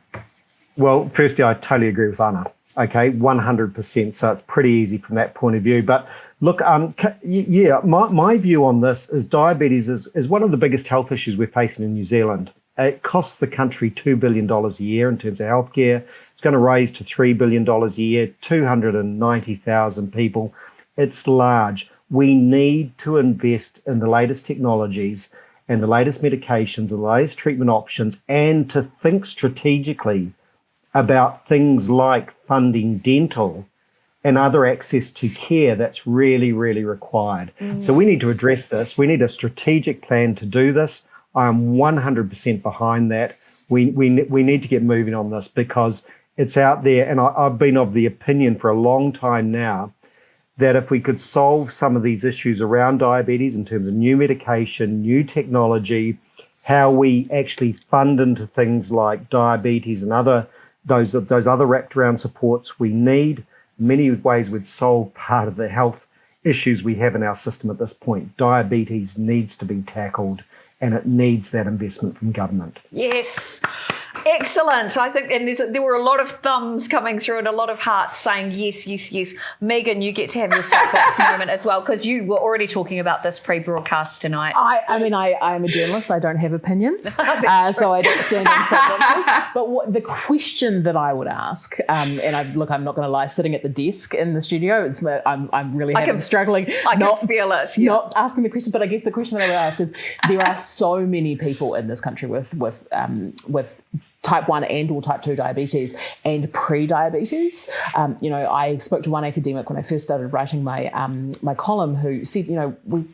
Well, firstly, I totally agree with Anna. Okay, 100%. So it's pretty easy from that point of view. But look, my view on this is diabetes is one of the biggest health issues we're facing in New Zealand. It costs the country $2 billion a year in terms of healthcare. It's going to raise to $3 billion a year, 290,000 people. It's large. We need to invest in the latest technologies and the latest medications and the latest treatment options, and to think strategically about things like funding dental and other access to care that's really, really required. So we need to address this. We need a strategic plan to do this. I'm 100% behind that. We need to get moving on this, because it's out there, and I've been of the opinion for a long time now that if we could solve some of these issues around diabetes in terms of new medication, new technology, how we actually fund into things like diabetes and those other wrapped around supports we need, in many ways would solve part of the health issues we have in our system at this point. Diabetes needs to be tackled, and it needs that investment from government. Yes. Excellent. I think, and there were a lot of thumbs coming through and a lot of hearts saying yes, yes, yes. Megan, you get to have your soapbox moment as well, because you were already talking about this pre-broadcast tonight. I mean, I am a journalist. I don't have opinions, so I don't stand on soapboxes. But the question that I would ask, and I'm not going to lie, sitting at the desk in the studio, I'm really struggling. I can feel it. Yeah. Not asking the question, but I guess the question that I would ask is: there are so many people in this country with type 1 and or type 2 diabetes and pre-diabetes. I spoke to one academic when I first started writing my column, who said, we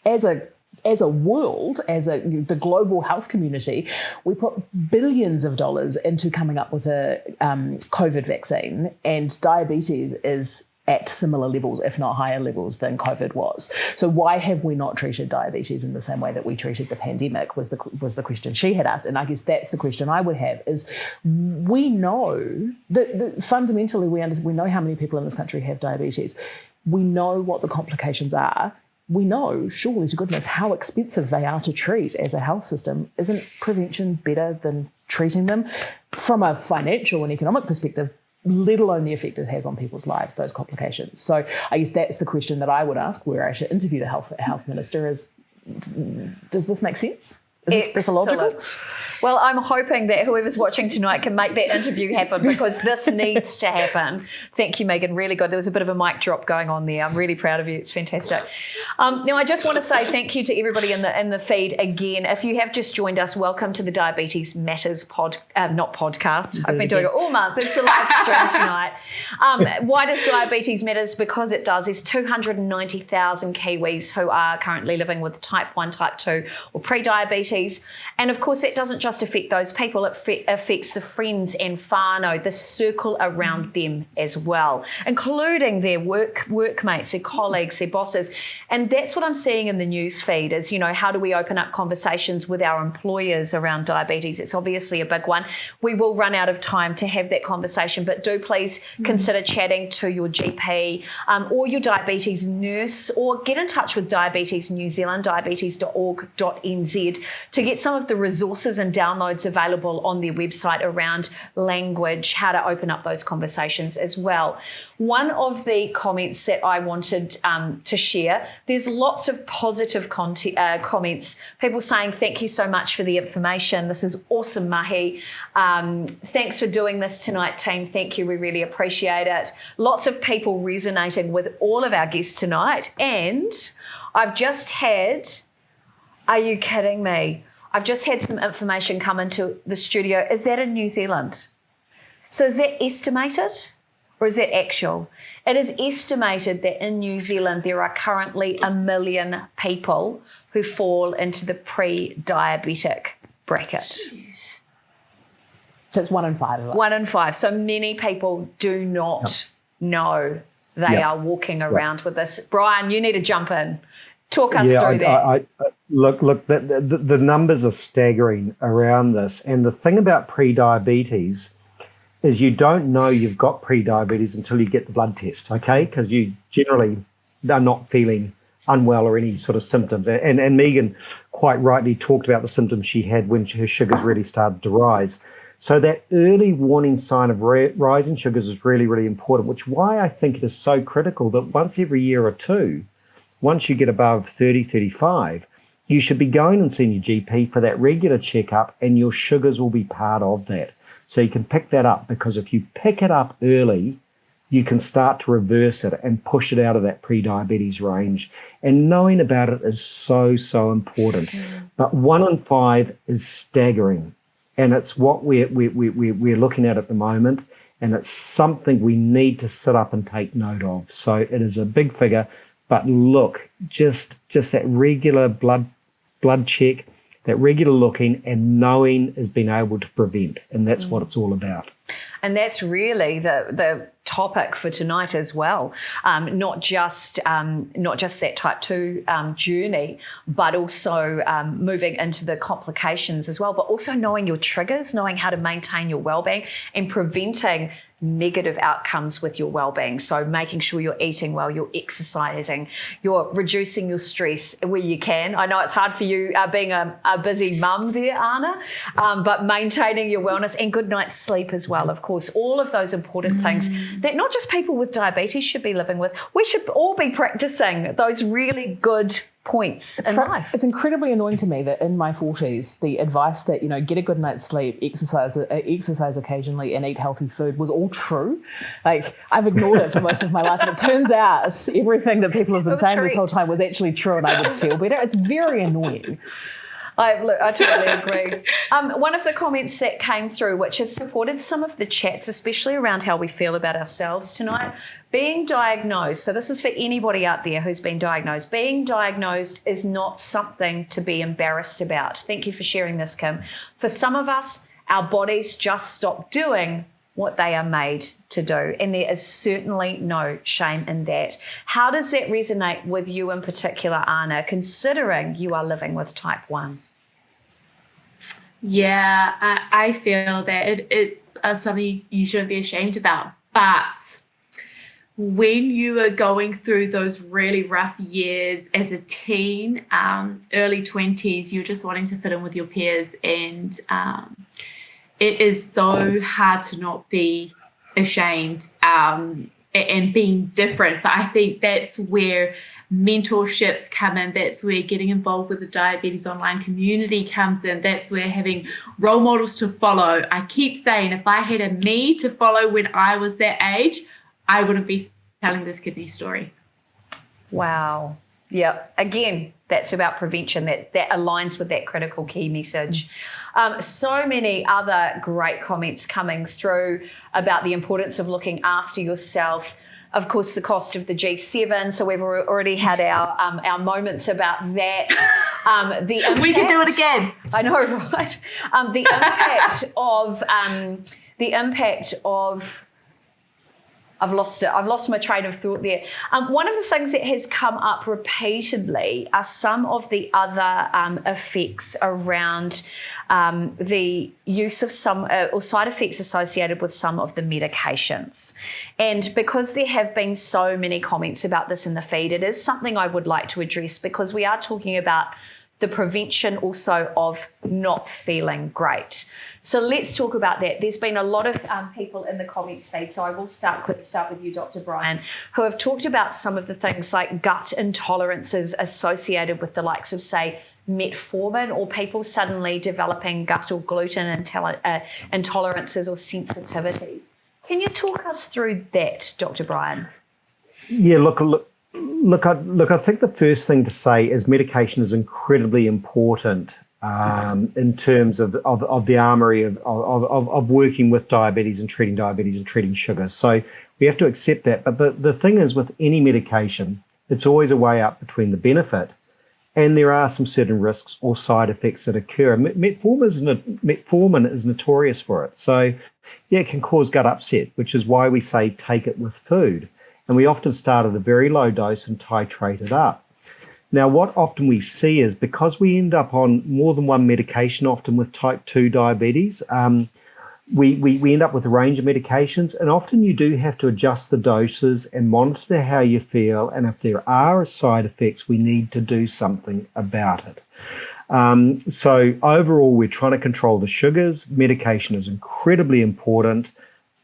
as a world, the global health community, we put billions of dollars into coming up with a COVID vaccine, and diabetes is at similar levels, if not higher levels, than COVID was. So why have we not treated diabetes in the same way that we treated the pandemic, was the question she had asked. And I guess that's the question I would have, is we know that fundamentally we know how many people in this country have diabetes. We know what the complications are. We know, surely to goodness, how expensive they are to treat as a health system. Isn't prevention better than treating them? From a financial and economic perspective, let alone the effect it has on people's lives, those complications. So I guess that's the question that I would ask, where I should interview the health minister, is, does this make sense? Is this illogical? Excellent. Well, I'm hoping that whoever's watching tonight can make that interview happen, because this needs to happen. Thank you, Megan. Really good. There was a bit of a mic drop going on there. I'm really proud of you. It's fantastic. Now, I just want to say thank you to everybody in the feed again. If you have just joined us, welcome to the Diabetes Matters podcast. I've been doing it all month. It's a live stream tonight. Why does Diabetes Matters? Because it does. There's 290,000 Kiwis who are currently living with type 1, type 2 or pre-diabetes. And of course, it doesn't just affect those people, it affects the friends and whānau, the circle around them as well, including their workmates, their colleagues, their bosses. And that's what I'm seeing in the news feed is, how do we open up conversations with our employers around diabetes? It's obviously a big one. We will run out of time to have that conversation, but do please consider chatting to your GP or your diabetes nurse, or get in touch with Diabetes New Zealand, diabetes.org.nz, to get some of the resources and downloads available on their website around language, how to open up those conversations as well. One of the comments that I wanted to share, there's lots of positive comments, people saying thank you so much for the information. This is awesome, Mahi. Thanks for doing this tonight, team. Thank you. We really appreciate it. Lots of people resonating with all of our guests tonight. And I've just had, are you kidding me? I've just had some information come into the studio. Is that in New Zealand? So is that estimated or is that actual? It is estimated that in New Zealand there are currently 1 million people who fall into the pre-diabetic bracket. Jeez. So it's 1 in 5 of us. 1 in 5. So many people do not know they are walking around with this. Brian, you need to jump in. Talk us through that. Look, the numbers are staggering around this. And the thing about pre-diabetes is you don't know you've got pre-diabetes until you get the blood test, okay? Because you generally are not feeling unwell or any sort of symptoms. And Megan quite rightly talked about the symptoms she had when her sugars really started to rise. So that early warning sign of rising sugars is really, really important, which is why I think it is so critical that once every year or two, once you get above 30, 35, you should be going and seeing your GP for that regular checkup, and your sugars will be part of that. So you can pick that up, because if you pick it up early, you can start to reverse it and push it out of that pre-diabetes range. And knowing about it is so, so important. But 1 in 5 is staggering. And it's what we're looking at the moment. And it's something we need to sit up and take note of. So it is a big figure. But look, just that regular blood check, that regular looking and knowing is being able to prevent. And that's what it's all about. And that's really the topic for tonight as well. Not just that type 2 journey, but also moving into the complications as well, but also knowing your triggers, knowing how to maintain your wellbeing and preventing negative outcomes with your well-being. So making sure you're eating well, you're exercising, you're reducing your stress where you can. I know it's hard for you being a busy mum there, Anna, but maintaining your wellness and good night's sleep as well, of course. All of those important things that not just people with diabetes should be living with. We should all be practicing those really good points in life. It's incredibly annoying to me that in my 40s, the advice that, get a good night's sleep, exercise occasionally and eat healthy food was all true. Like, I've ignored it for most of my life, and it turns out everything that people have been saying this whole time was actually true, and I would feel better. It's very annoying. I totally agree. One of the comments that came through, which has supported some of the chats, especially around how we feel about ourselves tonight, being diagnosed. So this is for anybody out there who's been diagnosed. Being diagnosed is not something to be embarrassed about. Thank you for sharing this, Kim. For some of us, our bodies just stop doing what they are made to do. And there is certainly no shame in that. How does that resonate with you in particular, Anna, considering you are living with type 1? Yeah, I feel that it is something you shouldn't be ashamed about. But when you are going through those really rough years as a teen, early 20s, you're just wanting to fit in with your peers, and it is so hard to not be ashamed. and being different. But I think that's where mentorships come in. That's where getting involved with the Diabetes Online community comes in. That's where having role models to follow. I keep saying, if I had a me to follow when I was that age, I wouldn't be telling this kidney story. Wow. Yeah. Again, that's about prevention. That aligns with that critical key message. So many other great comments coming through about the importance of looking after yourself. Of course, the cost of the G7. So we've already had our moments about that. The impact, we can do it again. I know, right? The impact of. I've lost it. I've lost my train of thought there. One of the things that has come up repeatedly are some of the other effects around the use of some or side effects associated with some of the medications. And because there have been so many comments about this in the feed, it is something I would like to address, because we are talking about the prevention also of not feeling great. So let's talk about that. There's been a lot of people in the comments feed, so I will start with you, Dr. Brian, who have talked about some of the things like gut intolerances associated with the likes of, say, metformin, or people suddenly developing gut or gluten intolerances or sensitivities. Can you talk us through that, Dr. Brian? Yeah, look, I think the first thing to say is medication is incredibly important in terms of the armory of working with diabetes and treating sugar. So we have to accept that. But the thing is, with any medication, it's always a way up between the benefit, and there are some certain risks or side effects that occur. Metformin is notorious for it. So yeah, it can cause gut upset, which is why we say take it with food. And we often start at a very low dose and titrate it up. Now, what often we see is, because we end up on more than one medication, often with type 2 diabetes, we end up with a range of medications, and often you do have to adjust the doses and monitor how you feel. And if there are side effects, we need to do something about it. So overall, we're trying to control the sugars. Medication is incredibly important,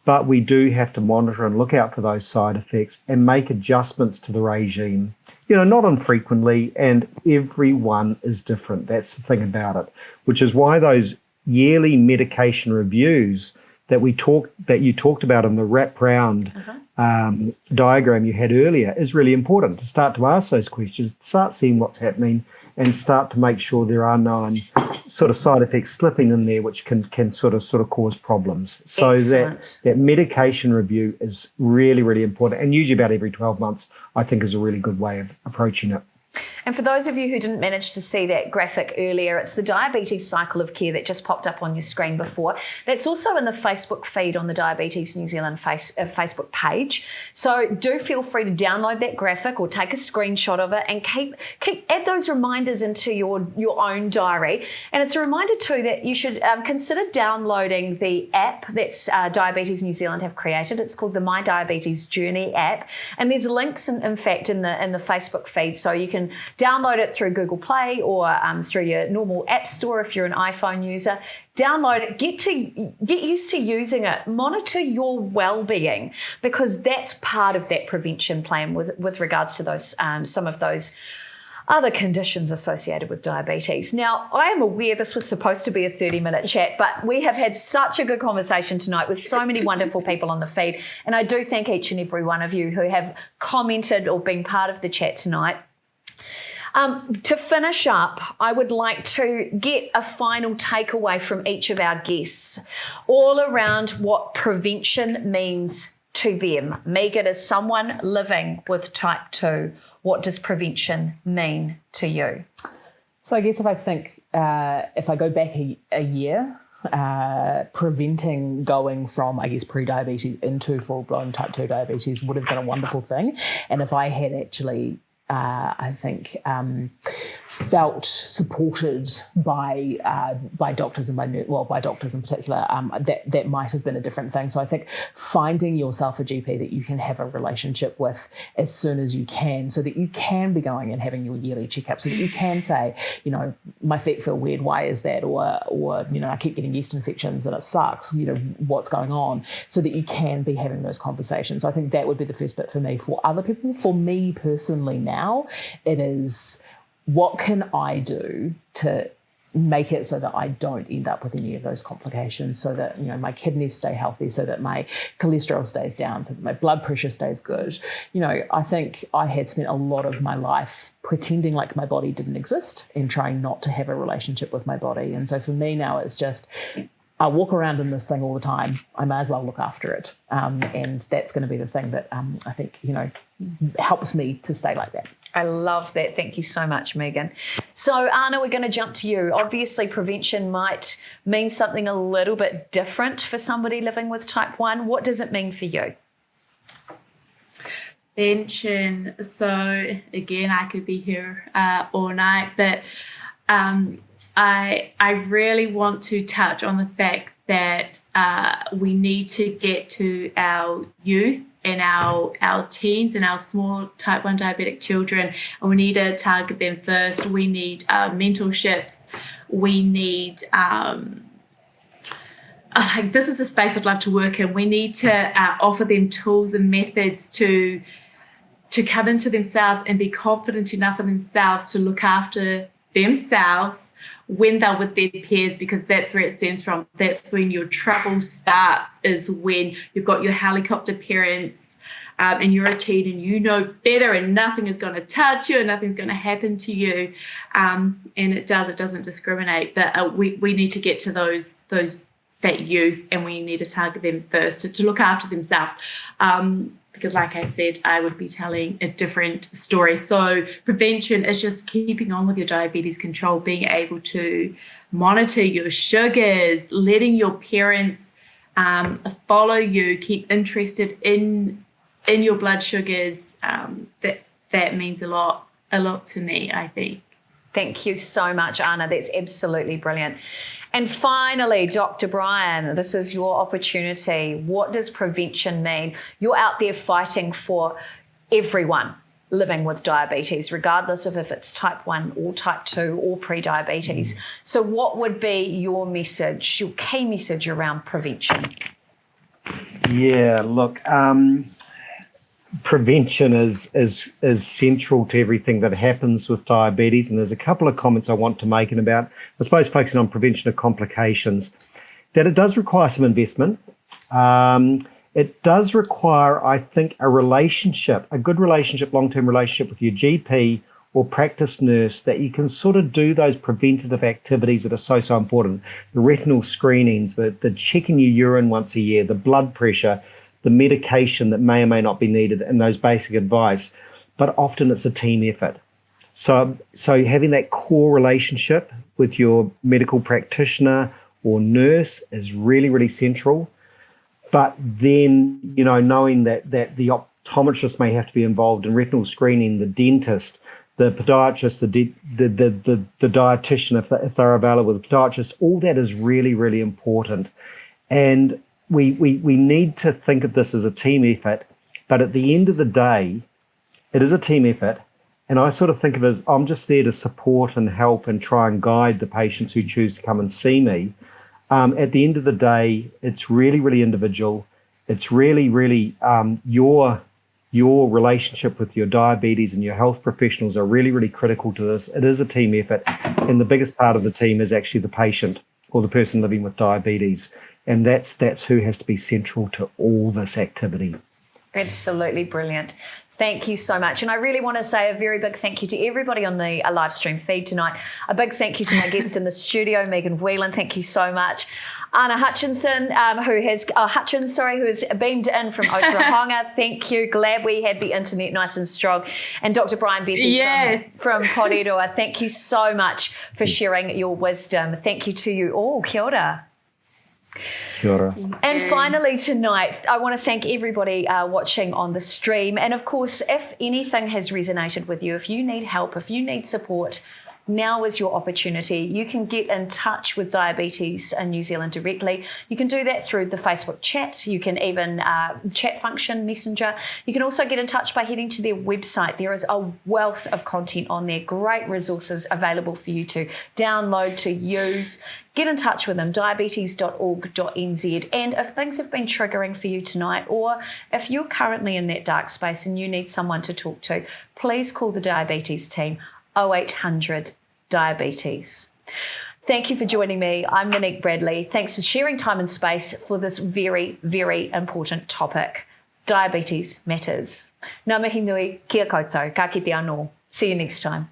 but we do have to monitor and look out for those side effects and make adjustments to the regime, not infrequently, and everyone is different. That's the thing about it, which is why those yearly medication reviews that you talked about in the wrap round diagram you had earlier is really important, to start to ask those questions, start seeing what's happening, and start to make sure there are no sort of side effects slipping in there which can sort of cause problems. So that medication review is really, really important, and usually about every 12 months, I think, is a really good way of approaching it. And for those of you who didn't manage to see that graphic earlier, it's the Diabetes Cycle of Care that just popped up on your screen before. That's also in the Facebook feed on the Diabetes New Zealand Facebook page. So do feel free to download that graphic or take a screenshot of it, and add those reminders into your own diary. And it's a reminder too that you should consider downloading the app that's Diabetes New Zealand have created. It's called the My Diabetes Journey app, and there's links in fact in the Facebook feed, so you can download it through Google Play or through your normal app store if you're an iPhone user. Download it, get used to using it, monitor your well-being, because that's part of that prevention plan with regards to those some of those other conditions associated with diabetes. Now, I am aware this was supposed to be a 30-minute chat, but we have had such a good conversation tonight with so many wonderful people on the feed, and I do thank each and every one of you who have commented or been part of the chat tonight. To finish up, I would like to get a final takeaway from each of our guests, all around what prevention means to them. Megan, as someone living with type 2, what does prevention mean to you? So I guess if I go back a year, preventing going from, I guess, pre-diabetes into full-blown type 2 diabetes would have been a wonderful thing. And if I had actually I think, felt supported by doctors and by doctors in particular, that might have been a different thing. So I think finding yourself a GP that you can have a relationship with as soon as you can, so that you can be going and having your yearly checkup, so that you can say, my feet feel weird, why is that? Or I keep getting yeast infections and it sucks, what's going on, so that you can be having those conversations. So I think that would be the first bit for me. For other people, for me personally now, it is, what can I do to make it so that I don't end up with any of those complications, so that my kidneys stay healthy, so that my cholesterol stays down, so that my blood pressure stays good. I think I had spent a lot of my life pretending like my body didn't exist and trying not to have a relationship with my body. And so for me now, it's just, I walk around in this thing all the time. I may as well look after it. And that's going to be the thing that I think, helps me to stay like that. I love that. Thank you so much, Megan. So, Anna, we're going to jump to you. Obviously, prevention might mean something a little bit different for somebody living with type 1. What does it mean for you? Prevention. So, again, I could be here all night, but I really want to touch on the fact that we need to get to our youth and our teens and our small type 1 diabetic children, and we need to target them first. We need mentorships. We need this is the space I'd love to work in. We need to offer them tools and methods to come into themselves and be confident enough in themselves to look after themselves when they're with their peers, because that's where it stems from. That's when your trouble starts, is when you've got your helicopter parents and you're a teen and you know better and nothing is going to touch you and nothing's going to happen to you. And it doesn't discriminate. But we need to get to that youth, and we need to target them first to look after themselves. Because like I said, I would be telling a different story. So prevention is just keeping on with your diabetes control, being able to monitor your sugars, letting your parents follow you, keep interested in your blood sugars. That means a lot to me, I think. Thank you so much, Anna. That's absolutely brilliant. And finally, Dr. Brian, this is your opportunity. What does prevention mean? You're out there fighting for everyone living with diabetes, regardless of if it's type 1 or type 2 or pre-diabetes. So what would be your message, your key message around prevention? Yeah, look, prevention is central to everything that happens with diabetes, and there's a couple of comments I want to make about, I suppose, focusing on prevention of complications. That it does require some investment. It does require, I think, a good relationship, long-term relationship with your GP or practice nurse, that you can sort of do those preventative activities that are so important. The retinal screenings, the checking your urine once a year, the blood pressure, the medication that may or may not be needed, and those basic advice. But often it's a team effort. So having that core relationship with your medical practitioner or nurse is really, really central. But then, knowing that the optometrist may have to be involved in retinal screening, the dentist, the podiatrist, the dietitian, if they're available, the podiatrist, all that is really, really important. And we need to think of this as a team effort, but at the end of the day, it is a team effort. And I sort of think of it as, I'm just there to support and help and try and guide the patients who choose to come and see me. At the end of the day, it's really, really individual. It's really, really your relationship with your diabetes and your health professionals are really, really critical to this. It is a team effort. And the biggest part of the team is actually the patient or the person living with diabetes. And that's who has to be central to all this activity. Absolutely brilliant. Thank you so much. And I really want to say a very big thank you to everybody on the live stream feed tonight. A big thank you to my guest in the studio, Megan Whelan. Thank you so much. Anna Hutchinson, who has beamed in from Otorohanga. Thank you. Glad we had the internet nice and strong. And Dr. Brian Betty from Porirua. Thank you so much for sharing your wisdom. Thank you to you all. Kia ora. Kia ora. And finally tonight, I want to thank everybody watching on the stream. And of course, if anything has resonated with you, if you need help, if you need support, now is your opportunity. You can get in touch with Diabetes in New Zealand directly. You can do that through the Facebook chat. You can even chat function, Messenger. You can also get in touch by heading to their website. There is a wealth of content on there, great resources available for you to download, to use. Get in touch with them, diabetes.org.nz. And if things have been triggering for you tonight, or if you're currently in that dark space and you need someone to talk to, please call the diabetes team, 0800 Diabetes. Thank you for joining me. I'm Monique Bradley. Thanks for sharing time and space for this very, very important topic. Diabetes matters. Ngā mihi nui, kia koutou, ka kite anō. See you next time.